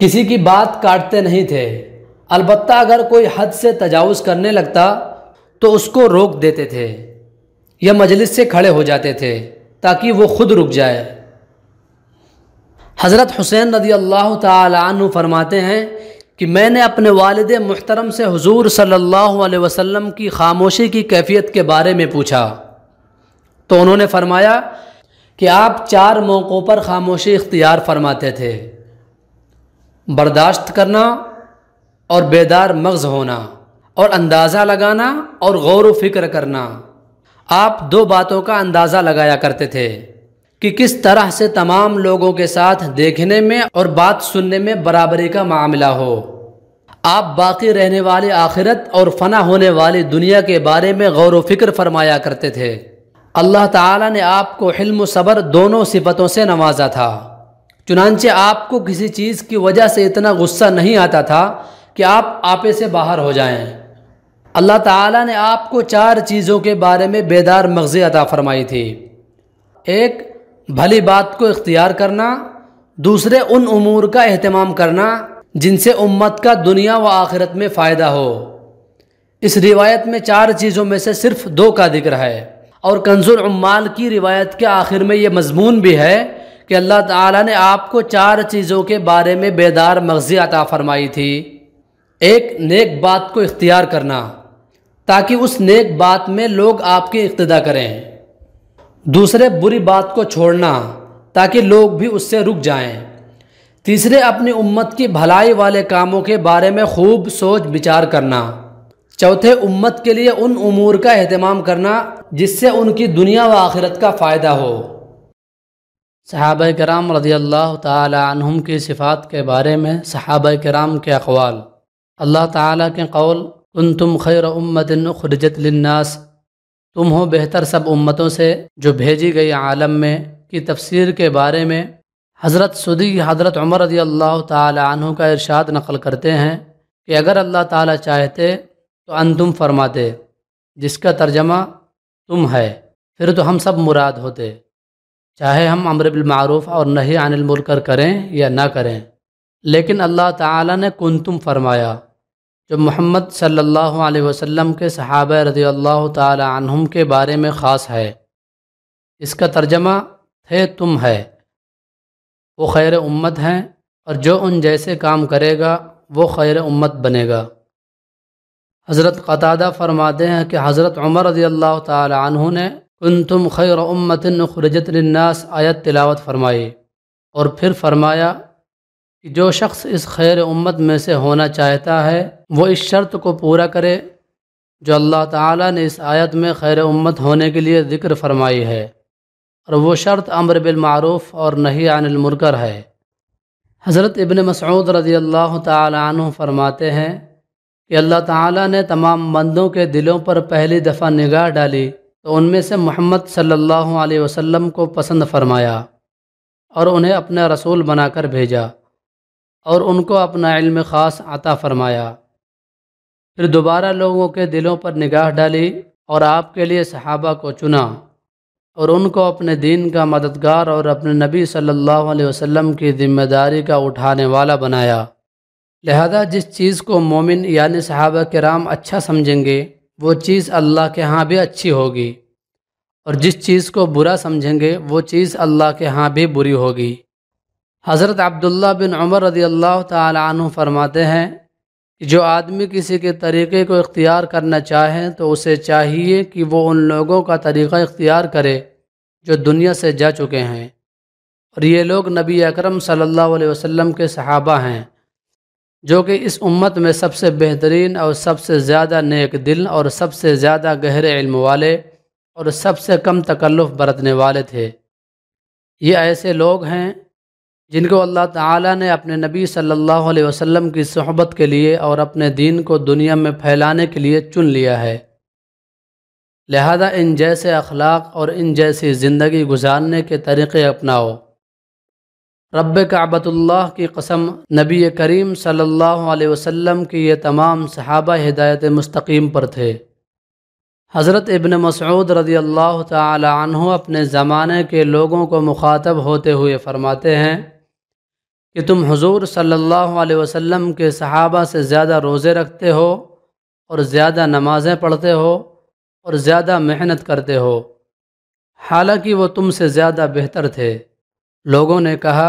[SPEAKER 1] کسی کی بات کاٹتے نہیں تھے، البتہ اگر کوئی حد سے تجاوز کرنے لگتا تو اس کو روک دیتے تھے یا مجلس سے کھڑے ہو جاتے تھے تاکہ وہ خود رک جائے۔ حضرت حسین رضی اللہ تعالی عنہ فرماتے ہیں کہ میں نے اپنے والد محترم سے حضور صلی اللہ علیہ وسلم کی خاموشی کی کیفیت کے بارے میں پوچھا تو انہوں نے فرمایا کہ آپ 4 موقعوں پر خاموشی اختیار فرماتے تھے: برداشت کرنا اور بیدار مغز ہونا، اور اندازہ لگانا اور غور و فکر کرنا۔ آپ 2 باتوں کا اندازہ لگایا کرتے تھے کہ کس طرح سے تمام لوگوں کے ساتھ دیکھنے میں اور بات سننے میں برابری کا معاملہ ہو۔ آپ باقی رہنے والی آخرت اور فنا ہونے والی دنیا کے بارے میں غور و فکر فرمایا کرتے تھے۔ اللہ تعالیٰ نے آپ کو حلم و صبر دونوں صفتوں سے نوازا تھا، چنانچہ آپ کو کسی چیز کی وجہ سے اتنا غصہ نہیں آتا تھا کہ آپ آپے سے باہر ہو جائیں۔ اللہ تعالیٰ نے آپ کو 4 چیزوں کے بارے میں بیدار مغزی عطا فرمائی تھی: 1 بھلی بات کو اختیار کرنا، 2 ان امور کا اہتمام کرنا جن سے امت کا دنیا و آخرت میں فائدہ ہو۔ اس روایت میں 4 چیزوں میں سے صرف 2 کا ذکر ہے، اور کنز العمال کی روایت کے آخر میں یہ مضمون بھی ہے کہ اللہ تعالیٰ نے آپ کو 4 چیزوں کے بارے میں بیدار مغزی عطا فرمائی تھی: 1 نیک بات کو اختیار کرنا تاکہ اس نیک بات میں لوگ آپ کی اقتدا کریں، 2 بری بات کو چھوڑنا تاکہ لوگ بھی اس سے رک جائیں، 3 اپنی امت کی بھلائی والے کاموں کے بارے میں خوب سوچ بچار کرنا، چوتھے، امت کے لیے ان امور کا اہتمام کرنا جس سے ان کی دنیا و آخرت کا فائدہ ہو۔ صحابہ کرام رضی اللہ تعالی عنہم کی صفات کے بارے میں صحابہ کرام کے اقوال۔ اللہ تعالیٰ کے قول کنتم خیر امت اخرجت للناس، تم ہو بہتر سب امتوں سے جو بھیجی گئی عالم میں، کی تفسیر کے بارے میں حضرت سدی حضرت عمر رضی اللہ تعالی عنہ کا ارشاد نقل کرتے ہیں کہ اگر اللہ تعالیٰ چاہتے تو انتم فرماتے، جس کا ترجمہ تم ہے، پھر تو ہم سب مراد ہوتے، چاہے ہم امر بالمعروف اور نہی عن المنکر کریں یا نہ کریں، لیکن اللہ تعالیٰ نے کنتم فرمایا، جو محمد صلی اللہ علیہ وسلم کے صحابہ رضی اللہ تعالی عنہم کے بارے میں خاص ہے۔ اس کا ترجمہ تھے تم ہے، وہ خیر امت ہیں، اور جو ان جیسے کام کرے گا وہ خیر امت بنے گا۔ حضرت قتادہ فرماتے ہیں کہ حضرت عمر رضی اللہ تعالی عنہ نے کنتم خیر امت اخرجت للناس آیت تلاوت فرمائی، اور پھر فرمایا کہ جو شخص اس خیر امت میں سے ہونا چاہتا ہے وہ اس شرط کو پورا کرے جو اللہ تعالیٰ نے اس آیت میں خیر امت ہونے کے لیے ذکر فرمائی ہے، اور وہ شرط امر بالمعروف اور نہی عن المنکر ہے۔ حضرت ابن مسعود رضی اللہ تعالی عنہ فرماتے ہیں کہ اللہ تعالیٰ نے تمام بندوں کے دلوں پر پہلی دفعہ نگاہ ڈالی تو ان میں سے محمد صلی اللہ علیہ وسلم کو پسند فرمایا اور انہیں اپنا رسول بنا کر بھیجا، اور ان کو اپنا علم خاص عطا فرمایا۔ پھر دوبارہ لوگوں کے دلوں پر نگاہ ڈالی اور آپ کے لیے صحابہ کو چنا، اور ان کو اپنے دین کا مددگار اور اپنے نبی صلی اللہ علیہ وسلم کی ذمہ داری کا اٹھانے والا بنایا۔ لہذا جس چیز کو مومن یعنی صحابہ کرام اچھا سمجھیں گے وہ چیز اللہ کے ہاں بھی اچھی ہوگی، اور جس چیز کو برا سمجھیں گے وہ چیز اللہ کے ہاں بھی بری ہوگی۔ حضرت عبداللہ بن عمر رضی اللہ تعالی عنہ فرماتے ہیں کہ جو آدمی کسی کے طریقے کو اختیار کرنا چاہے تو اسے چاہیے کہ وہ ان لوگوں کا طریقہ اختیار کرے جو دنیا سے جا چکے ہیں، اور یہ لوگ نبی اکرم صلی اللہ علیہ وسلم کے صحابہ ہیں، جو کہ اس امت میں سب سے بہترین اور سب سے زیادہ نیک دل اور سب سے زیادہ گہرے علم والے اور سب سے کم تکلف برتنے والے تھے۔ یہ ایسے لوگ ہیں جن کو اللہ تعالیٰ نے اپنے نبی صلی اللہ علیہ وسلم کی صحبت کے لیے اور اپنے دین کو دنیا میں پھیلانے کے لیے چن لیا ہے، لہذا ان جیسے اخلاق اور ان جیسی زندگی گزارنے کے طریقے اپناؤ۔ رب کعبۃ اللہ کی قسم، نبی کریم صلی اللہ علیہ وسلم کی یہ تمام صحابہ ہدایت مستقیم پر تھے۔ حضرت ابن مسعود رضی اللہ تعالی عنہ اپنے زمانے کے لوگوں کو مخاطب ہوتے ہوئے فرماتے ہیں کہ تم حضور صلی اللہ علیہ وسلم کے صحابہ سے زیادہ روزے رکھتے ہو اور زیادہ نمازیں پڑھتے ہو اور زیادہ محنت کرتے ہو، حالانکہ وہ تم سے زیادہ بہتر تھے۔ لوگوں نے کہا،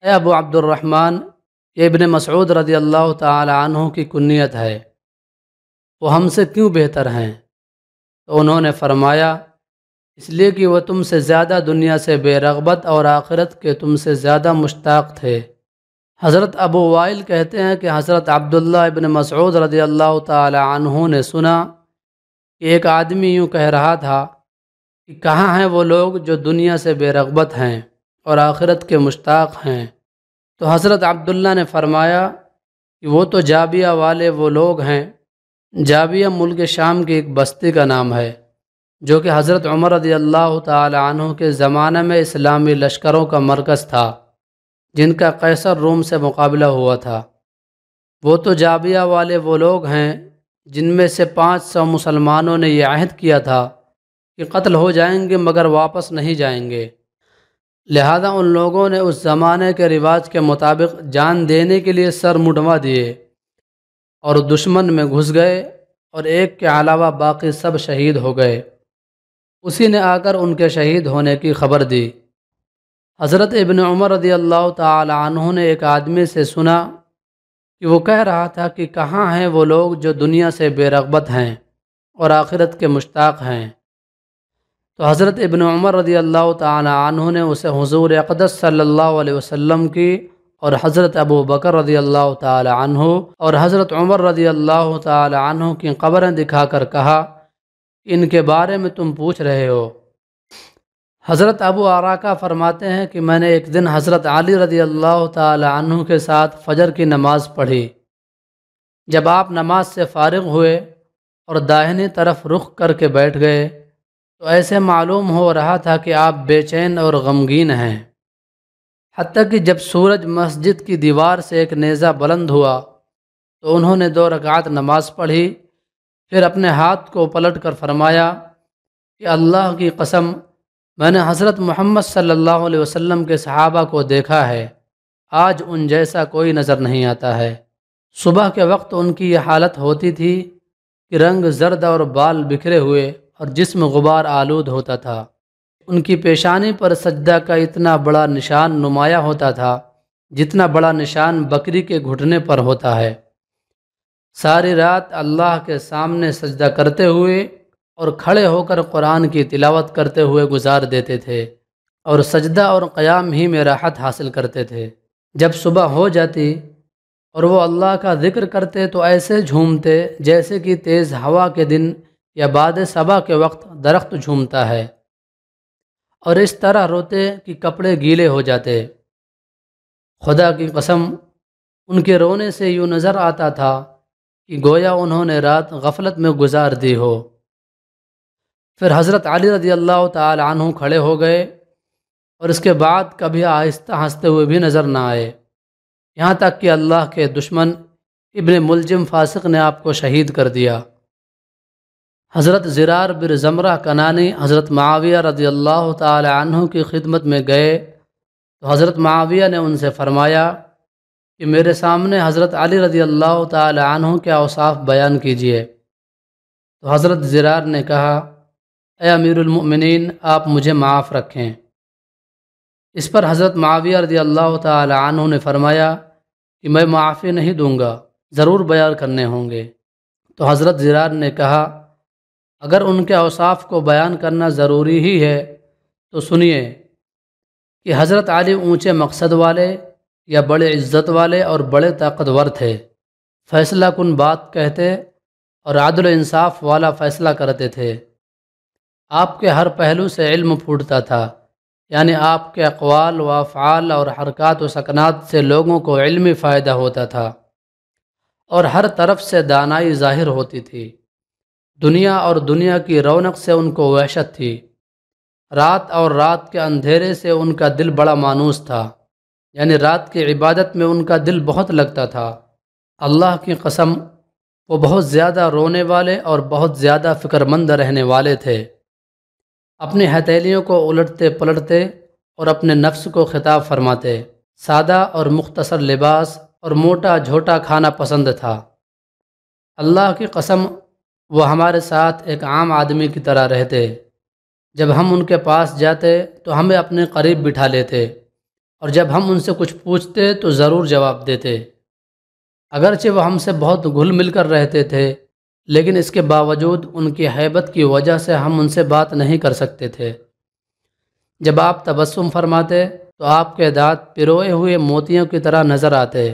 [SPEAKER 1] اے ابو عبد الرحمن، یہ ابن مسعود رضی اللہ تعالی عنہ کی کنیت ہے، وہ ہم سے کیوں بہتر ہیں؟ تو انہوں نے فرمایا، اس لیے کہ وہ تم سے زیادہ دنیا سے بے رغبت اور آخرت کے تم سے زیادہ مشتاق تھے۔ حضرت ابو وائل کہتے ہیں کہ حضرت عبداللہ ابن مسعود رضی اللہ تعالی عنہ نے سنا کہ ایک آدمی یوں کہہ رہا تھا کہ کہاں ہیں وہ لوگ جو دنیا سے بے رغبت ہیں اور آخرت کے مشتاق ہیں؟ تو حضرت عبداللہ نے فرمایا کہ وہ تو جابیہ والے وہ لوگ ہیں۔ جابیہ ملک شام کی ایک بستی کا نام ہے جو کہ حضرت عمر رضی اللہ تعالی عنہ کے زمانے میں اسلامی لشکروں کا مرکز تھا جن کا قیصر روم سے مقابلہ ہوا تھا۔ وہ تو جابیہ والے وہ لوگ ہیں جن میں سے 500 مسلمانوں نے یہ عہد کیا تھا کہ قتل ہو جائیں گے مگر واپس نہیں جائیں گے، لہذا ان لوگوں نے اس زمانے کے رواج کے مطابق جان دینے کے لیے سر مڈوا دیے اور دشمن میں گھس گئے، اور ایک کے علاوہ باقی سب شہید ہو گئے۔ اسی نے آ کر ان کے شہید ہونے کی خبر دی۔ حضرت ابن عمر رضی اللہ تعالی عنہ نے ایک آدمی سے سنا کہ وہ کہہ رہا تھا کہ کہاں ہیں وہ لوگ جو دنیا سے بے رغبت ہیں اور آخرت کے مشتاق ہیں؟ تو حضرت ابن عمر رضی اللہ تعالی عنہ نے اسے حضور اقدس صلی اللہ علیہ وسلم کی اور حضرت ابو بکر رضی اللہ تعالی عنہ اور حضرت عمر رضی اللہ تعالی عنہ کی قبریں دکھا کر کہا، ان کے بارے میں تم پوچھ رہے ہو۔ حضرت ابو عراقہ فرماتے ہیں کہ میں نے ایک دن حضرت علی رضی اللہ تعالی عنہ کے ساتھ فجر کی نماز پڑھی۔ جب آپ نماز سے فارغ ہوئے اور داہنی طرف رخ کر کے بیٹھ گئے تو ایسے معلوم ہو رہا تھا کہ آپ بے چین اور غمگین ہیں، حتیٰ کہ جب سورج مسجد کی دیوار سے ایک نیزہ بلند ہوا تو انہوں نے 2 رکعت نماز پڑھی، پھر اپنے ہاتھ کو پلٹ کر فرمایا کہ اللہ کی قسم میں نے حضرت محمد صلی اللہ علیہ وسلم کے صحابہ کو دیکھا ہے، آج ان جیسا کوئی نظر نہیں آتا ہے۔ صبح کے وقت ان کی یہ حالت ہوتی تھی کہ رنگ زرد اور بال بکھرے ہوئے اور جسم غبار آلود ہوتا تھا۔ ان کی پیشانی پر سجدہ کا اتنا بڑا نشان نمایاں ہوتا تھا جتنا بڑا نشان بکری کے گھٹنے پر ہوتا ہے۔ ساری رات اللہ کے سامنے سجدہ کرتے ہوئے اور کھڑے ہو کر قرآن کی تلاوت کرتے ہوئے گزار دیتے تھے، اور سجدہ اور قیام ہی میں راحت حاصل کرتے تھے۔ جب صبح ہو جاتی اور وہ اللہ کا ذکر کرتے تو ایسے جھومتے جیسے کہ تیز ہوا کے دن یا باد صبا کے وقت درخت جھومتا ہے، اور اس طرح روتے کہ کپڑے گیلے ہو جاتے۔ خدا کی قسم ان کے رونے سے یوں نظر آتا تھا کہ گویا انہوں نے رات غفلت میں گزار دی ہو۔ پھر حضرت علی رضی اللہ تعالی عنہ کھڑے ہو گئے اور اس کے بعد کبھی آہستہ ہنستے ہوئے بھی نظر نہ آئے، یہاں تک کہ اللہ کے دشمن ابن ملجم فاسق نے آپ کو شہید کر دیا۔ حضرت زرار بن زمرہ کنانی حضرت معاویہ رضی اللہ تعالی عنہ کی خدمت میں گئے تو حضرت معاویہ نے ان سے فرمایا کہ میرے سامنے حضرت علی رضی اللہ تعالی عنہ کے اوصاف بیان کیجیے۔ تو حضرت زرار نے کہا، اے امیر المؤمنین، آپ مجھے معاف رکھیں۔ اس پر حضرت معاویہ رضی اللہ تعالی عنہ نے فرمایا کہ میں معافی نہیں دوں گا، ضرور بیان کرنے ہوں گے۔ تو حضرت زرار نے کہا، اگر ان کے اوصاف کو بیان کرنا ضروری ہی ہے تو سنیے کہ حضرت علی اونچے مقصد والے یا بڑے عزت والے اور بڑے طاقتور تھے، فیصلہ کن بات کہتے اور عدل و انصاف والا فیصلہ کرتے تھے۔ آپ کے ہر پہلو سے علم پھوٹتا تھا، یعنی آپ کے اقوال و افعال اور حرکات و سکنات سے لوگوں کو علمی فائدہ ہوتا تھا، اور ہر طرف سے دانائی ظاہر ہوتی تھی۔ دنیا اور دنیا کی رونق سے ان کو وحشت تھی، رات اور رات کے اندھیرے سے ان کا دل بڑا مانوس تھا، یعنی رات کی عبادت میں ان کا دل بہت لگتا تھا۔ اللہ کی قسم وہ بہت زیادہ رونے والے اور بہت زیادہ فکر مند رہنے والے تھے۔ اپنی ہتھیلیوں کو الٹتے پلٹتے اور اپنے نفس کو خطاب فرماتے، سادہ اور مختصر لباس اور موٹا جھوٹا کھانا پسند تھا۔ اللہ کی قسم وہ ہمارے ساتھ ایک عام آدمی کی طرح رہتے، جب ہم ان کے پاس جاتے تو ہمیں اپنے قریب بٹھا لیتے، اور جب ہم ان سے کچھ پوچھتے تو ضرور جواب دیتے۔ اگرچہ وہ ہم سے بہت گھل مل کر رہتے تھے، لیکن اس کے باوجود ان کی ہیبت کی وجہ سے ہم ان سے بات نہیں کر سکتے تھے۔ جب آپ تبسم فرماتے تو آپ کے دانت پروئے ہوئے موتیوں کی طرح نظر آتے۔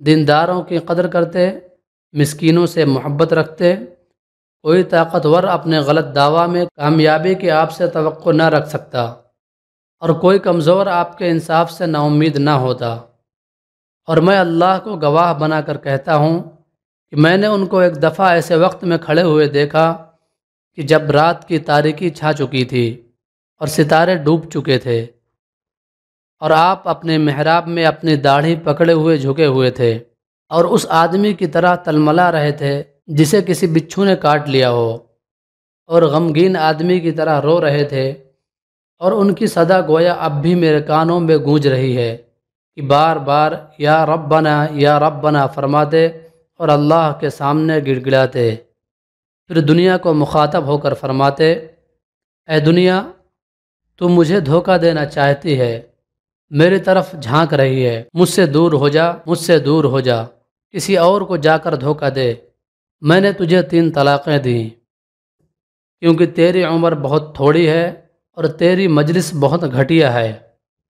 [SPEAKER 1] دینداروں کی قدر کرتے، مسکینوں سے محبت رکھتے، کوئی طاقتور اپنے غلط دعویٰ میں کامیابی کی آپ سے توقع نہ رکھ سکتا، اور کوئی کمزور آپ کے انصاف سے نا امید نہ ہوتا۔ اور میں اللہ کو گواہ بنا کر کہتا ہوں کہ میں نے ان کو ایک دفعہ ایسے وقت میں کھڑے ہوئے دیکھا کہ جب رات کی تاریکی چھا چکی تھی اور ستارے ڈوب چکے تھے، اور آپ اپنے محراب میں اپنی داڑھی پکڑے ہوئے جھکے ہوئے تھے، اور اس آدمی کی طرح تلملا رہے تھے جسے کسی بچھو نے کاٹ لیا ہو، اور غمگین آدمی کی طرح رو رہے تھے، اور ان کی صدا گویا اب بھی میرے کانوں میں گونج رہی ہے کہ بار بار یا ربنا فرماتے اور اللہ کے سامنے گڑ گڑاتے۔ پھر دنیا کو مخاطب ہو کر فرماتے، اے دنیا، تو مجھے دھوکہ دینا چاہتی ہے، میری طرف جھانک رہی ہے، مجھ سے دور ہو جا، مجھ سے دور ہو جا، کسی اور کو جا کر دھوکہ دے۔ میں نے تجھے 3 طلاقیں دیں، کیونکہ تیری عمر بہت تھوڑی ہے اور تیری مجلس بہت گھٹیا ہے۔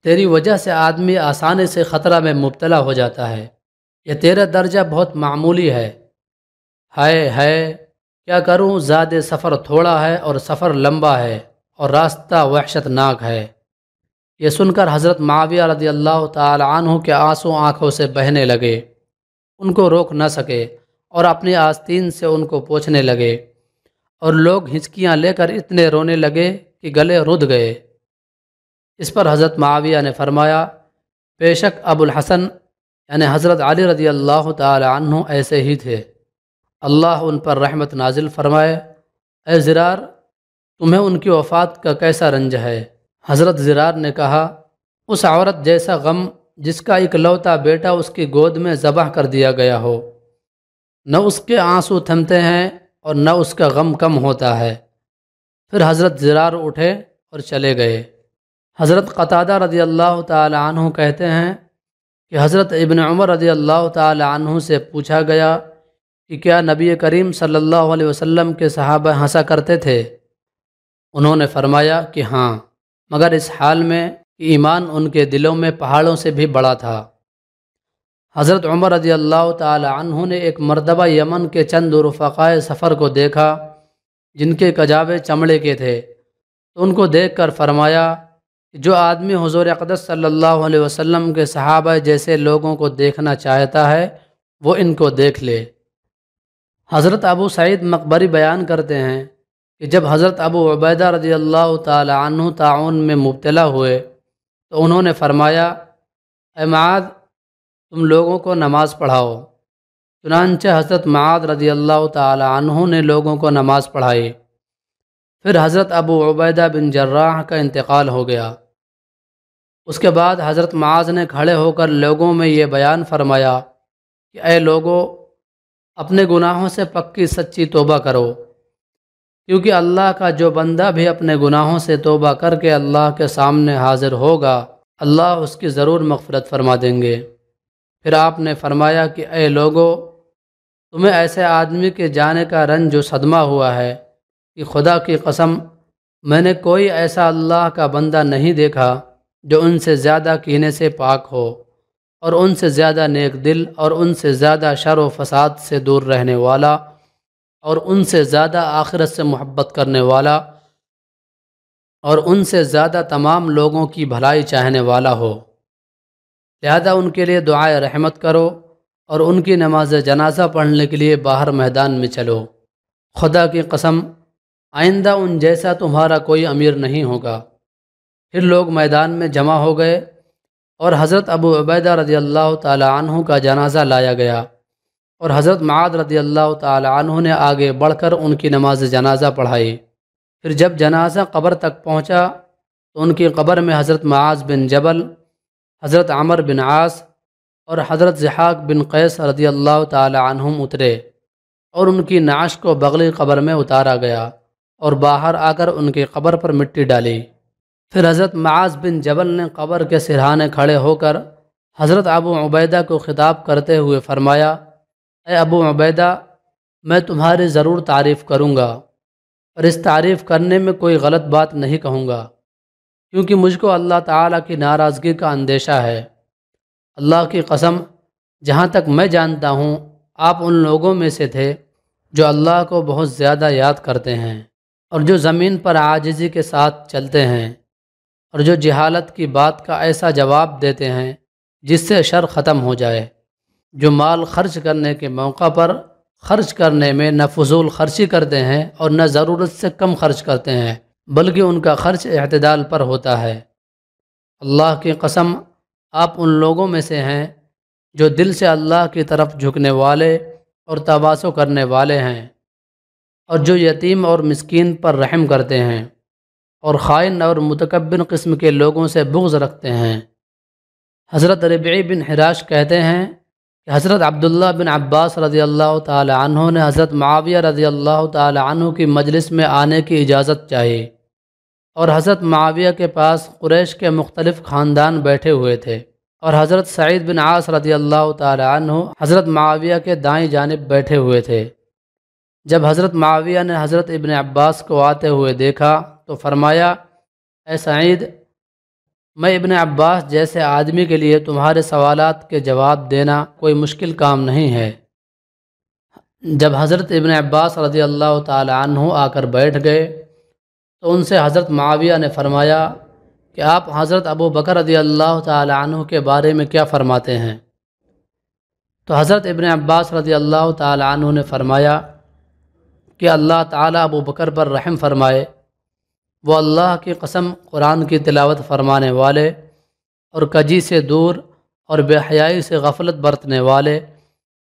[SPEAKER 1] تیری وجہ سے آدمی آسانی سے خطرہ میں مبتلا ہو جاتا ہے، یہ تیرا درجہ بہت معمولی ہے۔ ہائے کیا کروں، زیادہ سفر تھوڑا ہے اور سفر لمبا ہے اور راستہ وحشت ناک ہے۔ یہ سن کر حضرت معاویہ رضی اللہ تعالی عنہ کے آنسو آنکھوں سے بہنے لگے، ان کو روک نہ سکے اور اپنی آستین سے ان کو پوچھنے لگے، اور لوگ ہچکیاں لے کر اتنے رونے لگے کہ گلے رد گئے۔ اس پر حضرت معاویہ نے فرمایا، بے شک ابو الحسن یعنی حضرت علی رضی اللہ تعالی عنہ ایسے ہی تھے، اللہ ان پر رحمت نازل فرمائے۔ اے زرار، تمہیں ان کی وفات کا کیسا رنج ہے؟ حضرت زرار نے کہا، اس عورت جیسا غم جس کا اکلوتا بیٹا اس کی گود میں ذبح کر دیا گیا ہو، نہ اس کے آنسو تھمتے ہیں اور نہ اس کا غم کم ہوتا ہے۔ پھر حضرت زرار اٹھے اور چلے گئے۔ حضرت قتادہ رضی اللہ تعالی عنہ کہتے ہیں کہ حضرت ابن عمر رضی اللہ تعالی عنہ سے پوچھا گیا کہ کیا نبی کریم صلی اللہ علیہ وسلم کے صحابہ ہنسا کرتے تھے؟ انہوں نے فرمایا کہ ہاں، مگر اس حال میں کہ ایمان ان کے دلوں میں پہاڑوں سے بھی بڑا تھا۔ حضرت عمر رضی اللہ تعالی عنہ نے ایک مرتبہ یمن کے چند رفقائے سفر کو دیکھا جن کے کجاوے چمڑے کے تھے، تو ان کو دیکھ کر فرمایا کہ جو آدمی حضور اقدس صلی اللہ علیہ وسلم کے صحابہ جیسے لوگوں کو دیکھنا چاہتا ہے وہ ان کو دیکھ لے۔ حضرت ابو سعید مقبری بیان کرتے ہیں کہ جب حضرت ابو عبیدہ رضی اللہ تعالی عنہ طاعون میں مبتلا ہوئے تو انہوں نے فرمایا، اے معاذ، تم لوگوں کو نماز پڑھاؤ۔ چنانچہ حضرت معاذ رضی اللہ تعالی عنہ نے لوگوں کو نماز پڑھائی۔ پھر حضرت ابو عبیدہ بن جراح کا انتقال ہو گیا۔ اس کے بعد حضرت معاذ نے کھڑے ہو کر لوگوں میں یہ بیان فرمایا کہ اے لوگو، اپنے گناہوں سے پکی سچی توبہ کرو، کیونکہ اللہ کا جو بندہ بھی اپنے گناہوں سے توبہ کر کے اللہ کے سامنے حاضر ہوگا، اللہ اس کی ضرور مغفرت فرما دیں گے۔ پھر آپ نے فرمایا کہ اے لوگو، تمہیں ایسے آدمی کے جانے کا رنج و صدمہ ہوا ہے کہ خدا کی قسم میں نے کوئی ایسا اللہ کا بندہ نہیں دیکھا جو ان سے زیادہ کینے سے پاک ہو اور ان سے زیادہ نیک دل اور ان سے زیادہ شر و فساد سے دور رہنے والا اور ان سے زیادہ آخرت سے محبت کرنے والا اور ان سے زیادہ تمام لوگوں کی بھلائی چاہنے والا ہو۔ لہذا ان کے لیے دعائے رحمت کرو اور ان کی نماز جنازہ پڑھنے کے لیے باہر میدان میں چلو۔ خدا کی قسم آئندہ ان جیسا تمہارا کوئی امیر نہیں ہوگا۔ پھر لوگ میدان میں جمع ہو گئے اور حضرت ابو عبیدہ رضی اللہ تعالی عنہ کا جنازہ لایا گیا، اور حضرت معاذ رضی اللہ تعالی عنہ نے آگے بڑھ کر ان کی نماز جنازہ پڑھائی۔ پھر جب جنازہ قبر تک پہنچا تو ان کی قبر میں حضرت معاذ بن جبل، حضرت عمر بن عاص اور حضرت ضحاک بن قیس رضی اللہ تعالی عنہم اترے، اور ان کی نعش کو بغلی قبر میں اتارا گیا اور باہر آ کر ان کی قبر پر مٹی ڈالی۔ پھر حضرت معاذ بن جبل نے قبر کے سرہانے کھڑے ہو کر حضرت ابو عبیدہ کو خطاب کرتے ہوئے فرمایا، اے ابو عبیدہ، میں تمہاری ضرور تعریف کروں گا، اور اس تعریف کرنے میں کوئی غلط بات نہیں کہوں گا، کیونکہ مجھ کو اللہ تعالیٰ کی ناراضگی کا اندیشہ ہے۔ اللہ کی قسم، جہاں تک میں جانتا ہوں آپ ان لوگوں میں سے تھے جو اللہ کو بہت زیادہ یاد کرتے ہیں، اور جو زمین پر عاجزی کے ساتھ چلتے ہیں، اور جو جہالت کی بات کا ایسا جواب دیتے ہیں جس سے شر ختم ہو جائے، جو مال خرچ کرنے کے موقع پر خرچ کرنے میں نہ فضول خرچی کرتے ہیں اور نہ ضرورت سے کم خرچ کرتے ہیں، بلکہ ان کا خرچ اعتدال پر ہوتا ہے۔ اللہ کی قسم، آپ ان لوگوں میں سے ہیں جو دل سے اللہ کی طرف جھکنے والے اور تواضع کرنے والے ہیں، اور جو یتیم اور مسکین پر رحم کرتے ہیں اور خائن اور متکبر قسم کے لوگوں سے بغض رکھتے ہیں۔ حضرت ربعی بن حراش کہتے ہیں کہ حضرت عبداللہ بن عباس رضی اللہ تعالی عنہ نے حضرت معاویہ رضی اللہ تعالی عنہ کی مجلس میں آنے کی اجازت چاہی، اور حضرت معاویہ کے پاس قریش کے مختلف خاندان بیٹھے ہوئے تھے، اور حضرت سعید بن عاص رضی اللہ تعالی عنہ حضرت معاویہ کے دائیں جانب بیٹھے ہوئے تھے۔ جب حضرت معاویہ نے حضرت ابن عباس کو آتے ہوئے دیکھا تو فرمایا، اے سعید، میں ابن عباس جیسے آدمی کے لیے تمہارے سوالات کے جواب دینا کوئی مشکل کام نہیں ہے۔ جب حضرت ابن عباس رضی اللہ تعالی عنہ آ کر بیٹھ گئے تو ان سے حضرت معاویہ نے فرمایا کہ آپ حضرت ابو بکر رضی اللہ تعالی عنہ کے بارے میں کیا فرماتے ہیں؟ تو حضرت ابن عباس رضی اللہ تعالی عنہ نے فرمایا کہ اللہ تعالیٰ ابو بکر پر رحم فرمائے، وہ اللہ کی قسم قرآن کی تلاوت فرمانے والے اور کجی سے دور اور بے حیائی سے غفلت برتنے والے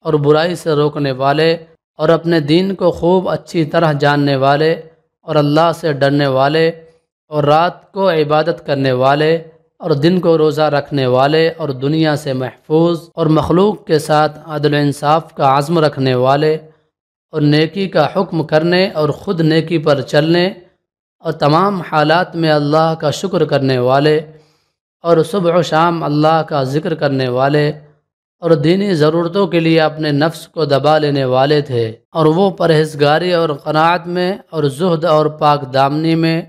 [SPEAKER 1] اور برائی سے روکنے والے اور اپنے دین کو خوب اچھی طرح جاننے والے اور اللہ سے ڈرنے والے اور رات کو عبادت کرنے والے اور دن کو روزہ رکھنے والے اور دنیا سے محفوظ اور مخلوق کے ساتھ عدل و انصاف کا عزم رکھنے والے اور نیکی کا حکم کرنے اور خود نیکی پر چلنے اور تمام حالات میں اللہ کا شکر کرنے والے اور صبح و شام اللہ کا ذکر کرنے والے اور دینی ضرورتوں کے لیے اپنے نفس کو دبا لینے والے تھے، اور وہ پرہیزگاری اور قناعت میں اور زہد اور پاک دامنی میں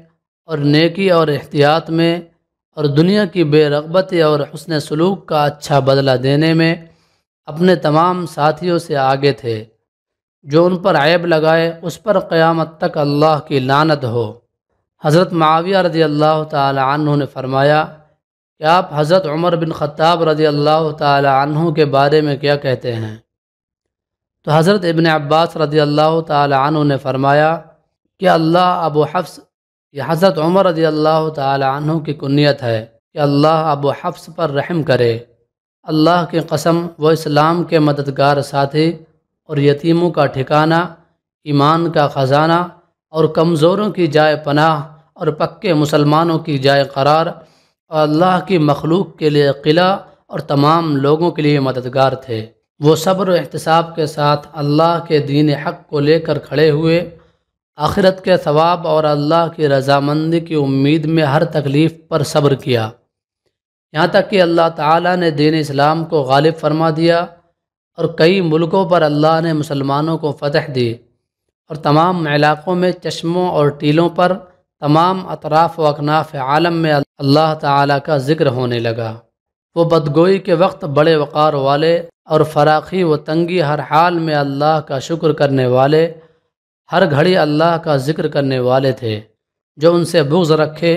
[SPEAKER 1] اور نیکی اور احتیاط میں اور دنیا کی بے رغبتی اور حسن سلوک کا اچھا بدلہ دینے میں اپنے تمام ساتھیوں سے آگے تھے۔ جو ان پر عیب لگائے اس پر قیامت تک اللہ کی لعنت ہو۔ حضرت معاویہ رضی اللہ تعالی عنہ نے فرمایا کہ آپ حضرت عمر بن خطاب رضی اللہ تعالی عنہ کے بارے میں کیا کہتے ہیں؟ تو حضرت ابن عباس رضی اللہ تعالی عنہ نے فرمایا کہ اللہ ابو حفص، یہ حضرت عمر رضی اللہ تعالی عنہ کی کنیت ہے کہ اللہ ابو حفص پر رحم کرے، اللہ کی قسم وہ اسلام کے مددگار ساتھی اور یتیموں کا ٹھکانہ، ایمان کا خزانہ اور کمزوروں کی جائے پناہ اور پکے مسلمانوں کی جائے قرار اور اللہ کی مخلوق کے لیے قلعہ اور تمام لوگوں کے لیے مددگار تھے۔ وہ صبر و احتساب کے ساتھ اللہ کے دین حق کو لے کر کھڑے ہوئے، آخرت کے ثواب اور اللہ کی رضامندی کی امید میں ہر تکلیف پر صبر کیا، یہاں تک کہ اللہ تعالیٰ نے دین اسلام کو غالب فرما دیا اور کئی ملکوں پر اللہ نے مسلمانوں کو فتح دی، اور تمام علاقوں میں چشموں اور ٹیلوں پر تمام اطراف و اکناف عالم میں اللہ تعالیٰ کا ذکر ہونے لگا۔ وہ بدگوئی کے وقت بڑے وقار والے اور فراخی و تنگی ہر حال میں اللہ کا شکر کرنے والے، ہر گھڑی اللہ کا ذکر کرنے والے تھے۔ جو ان سے بغض رکھے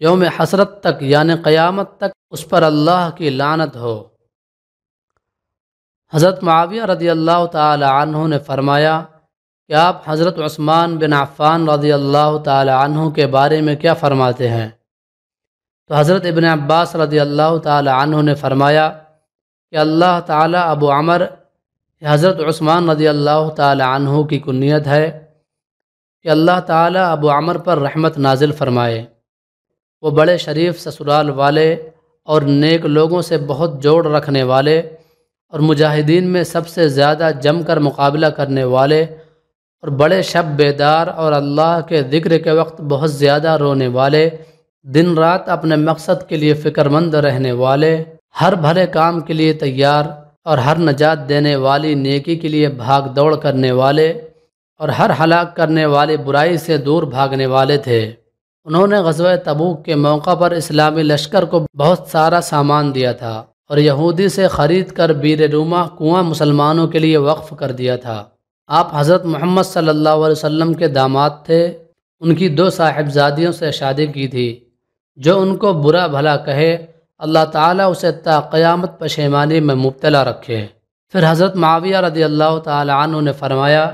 [SPEAKER 1] یوم حسرت تک یعنی قیامت تک اس پر اللہ کی لعنت ہو۔ حضرت معاویہ رضی اللہ تعالی عنہ نے فرمایا کہ آپ حضرت عثمان بن عفان رضی اللہ تعالی عنہ کے بارے میں کیا فرماتے ہیں؟ تو حضرت ابن عباس رضی اللہ تعالی عنہ نے فرمایا کہ اللہ تعالی ابو عمر، حضرت عثمان رضی اللہ تعالی عنہ کی کنیت ہے کہ اللہ تعالی ابو عمر پر رحمت نازل فرمائے۔ وہ بڑے شریف سسرال والے اور نیک لوگوں سے بہت جوڑ رکھنے والے اور مجاہدین میں سب سے زیادہ جم کر مقابلہ کرنے والے اور بڑے شب بیدار اور اللہ کے ذکر کے وقت بہت زیادہ رونے والے، دن رات اپنے مقصد کے لیے فکر مند رہنے والے، ہر بھلے کام کے لیے تیار اور ہر نجات دینے والی نیکی کے لیے بھاگ دوڑ کرنے والے اور ہر ہلاک کرنے والی برائی سے دور بھاگنے والے تھے۔ انہوں نے غزوہ تبوک کے موقع پر اسلامی لشکر کو بہت سارا سامان دیا تھا اور یہودی سے خرید کر بیر روما کنواں مسلمانوں کے لیے وقف کر دیا تھا۔ آپ حضرت محمد صلی اللہ علیہ وسلم کے داماد تھے۔ ان کی 2 صاحبزادیوں سے شادی کی تھی۔ جو ان کو برا بھلا کہے اللہ تعالیٰ اسے تا قیامت پشیمانی میں مبتلا رکھے۔ پھر حضرت معاویہ رضی اللہ تعالی عنہ نے فرمایا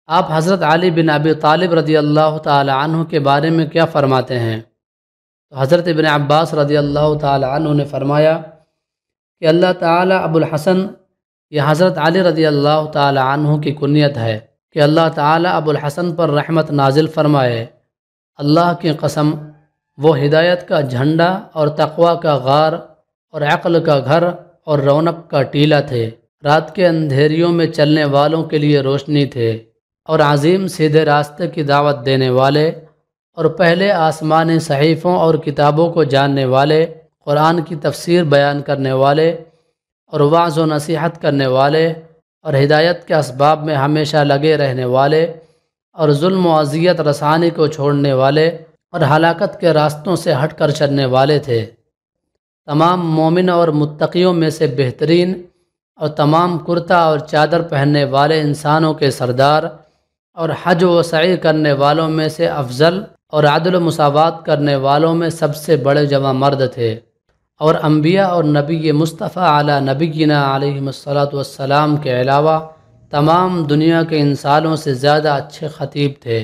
[SPEAKER 1] آپ حضرت علی بن ابی طالب رضی اللہ تعالی عنہ کے بارے میں کیا فرماتے ہیں؟ تو حضرت ابن عباس رضی اللہ تعالی عنہ نے فرمایا کہ اللہ تعالی ابو الحسن، یہ حضرت علی رضی اللہ تعالی عنہ کی کنیت ہے کہ اللہ تعالی ابو الحسن پر رحمت نازل فرمائے۔ اللہ کی قسم وہ ہدایت کا جھنڈا اور تقوی کا غار اور عقل کا گھر اور رونق کا ٹیلا تھے۔ رات کے اندھیریوں میں چلنے والوں کے لیے روشنی تھے اور عظیم سیدھے راستے کی دعوت دینے والے اور پہلے آسمانی صحیفوں اور کتابوں کو جاننے والے، قرآن کی تفسیر بیان کرنے والے اور وعظ و نصیحت کرنے والے اور ہدایت کے اسباب میں ہمیشہ لگے رہنے والے اور ظلم و اذیت رسانی کو چھوڑنے والے اور ہلاکت کے راستوں سے ہٹ کر چلنے والے تھے۔ تمام مومن اور متقیوں میں سے بہترین اور تمام کرتا اور چادر پہننے والے انسانوں کے سردار اور حج و سعی کرنے والوں میں سے افضل اور عدل و مساوات کرنے والوں میں سب سے بڑے جوان مرد تھے، اور انبیاء اور نبی مصطفیٰ علی نبینا علیہ الصلاۃ والسلام کے علاوہ تمام دنیا کے انسانوں سے زیادہ اچھے خطیب تھے،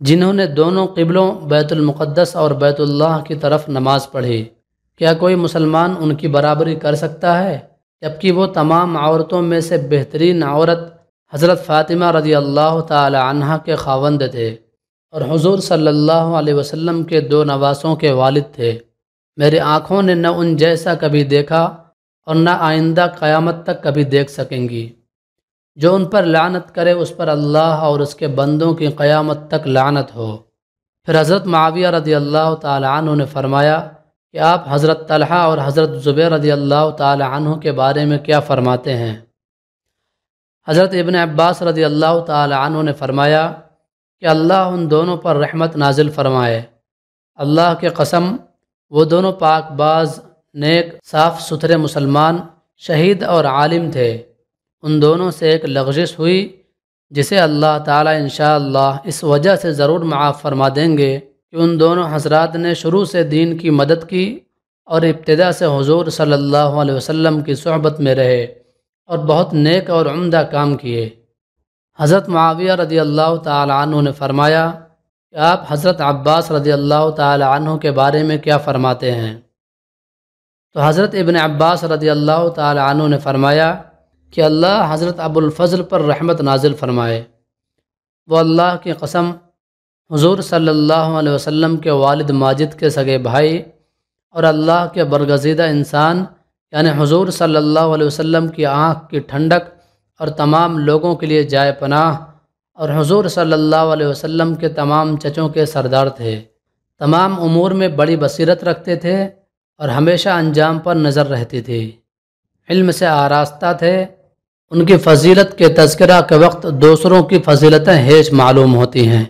[SPEAKER 1] جنہوں نے دونوں قبلوں بیت المقدس اور بیت اللہ کی طرف نماز پڑھی۔ کیا کوئی مسلمان ان کی برابری کر سکتا ہے؟ جبکہ وہ تمام عورتوں میں سے بہترین عورت حضرت فاطمہ رضی اللہ تعالی عنہا کے خاوند تھے، اور حضور صلی اللہ علیہ وسلم کے دو نواسوں کے والد تھے۔ میری آنکھوں نے نہ ان جیسا کبھی دیکھا اور نہ آئندہ قیامت تک کبھی دیکھ سکیں گی۔ جو ان پر لعنت کرے اس پر اللہ اور اس کے بندوں کی قیامت تک لعنت ہو۔ پھر حضرت معاویہ رضی اللہ تعالی عنہ نے فرمایا کہ آپ حضرت طلحہ اور حضرت زبیر رضی اللہ تعالی عنہ کے بارے میں کیا فرماتے ہیں؟ حضرت ابن عباس رضی اللہ تعالی عنہ نے فرمایا کہ اللہ ان دونوں پر رحمت نازل فرمائے۔ اللہ کے قسم، وہ دونوں پاک باز، نیک، صاف ستھرے مسلمان، شہید اور عالم تھے۔ ان دونوں سے ایک لغزش ہوئی جسے اللہ تعالیٰ انشاءاللہ اس وجہ سے ضرور معاف فرما دیں گے کہ ان دونوں حضرات نے شروع سے دین کی مدد کی اور ابتدا سے حضور صلی اللہ علیہ وسلم کی صحبت میں رہے اور بہت نیک اور عمدہ کام کیے۔ حضرت معاویہ رضی اللہ تعالی عنہ نے فرمایا کہ آپ حضرت عباس رضی اللہ تعالی عنہ کے بارے میں کیا فرماتے ہیں؟ تو حضرت ابن عباس رضی اللہ تعالی عنہ نے فرمایا کہ اللہ حضرت ابو الفضل پر رحمت نازل فرمائے۔ وہ اللہ کی قسم حضور صلی اللہ علیہ وسلم کے والد ماجد کے سگے بھائی اور اللہ کے برگزیدہ انسان یعنی حضور صلی اللہ علیہ وسلم کی آنکھ کی ٹھنڈک اور تمام لوگوں کے لیے جائے پناہ، اور حضور صلی اللہ علیہ وسلم کے تمام چچوں کے سردار تھے۔ تمام امور میں بڑی بصیرت رکھتے تھے اور ہمیشہ انجام پر نظر رہتی تھی۔ علم سے آراستہ تھے۔ ان کی فضیلت کے تذکرہ کے وقت دوسروں کی فضیلتیں ہیچ معلوم ہوتی ہیں۔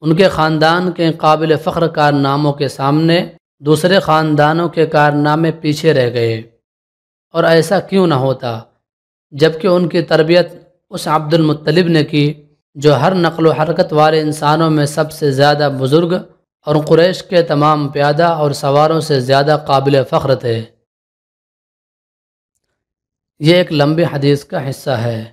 [SPEAKER 1] ان کے خاندان کے قابل فخر کارناموں کے سامنے دوسرے خاندانوں کے کارنامے پیچھے رہ گئے، اور ایسا کیوں نہ ہوتا جبکہ ان کی تربیت اس عبد المطلب نے کی جو ہر نقل و حرکت والے انسانوں میں سب سے زیادہ بزرگ اور قریش کے تمام پیادہ اور سواروں سے زیادہ قابل فخر تھے۔ یہ ایک لمبی حدیث کا حصہ ہے۔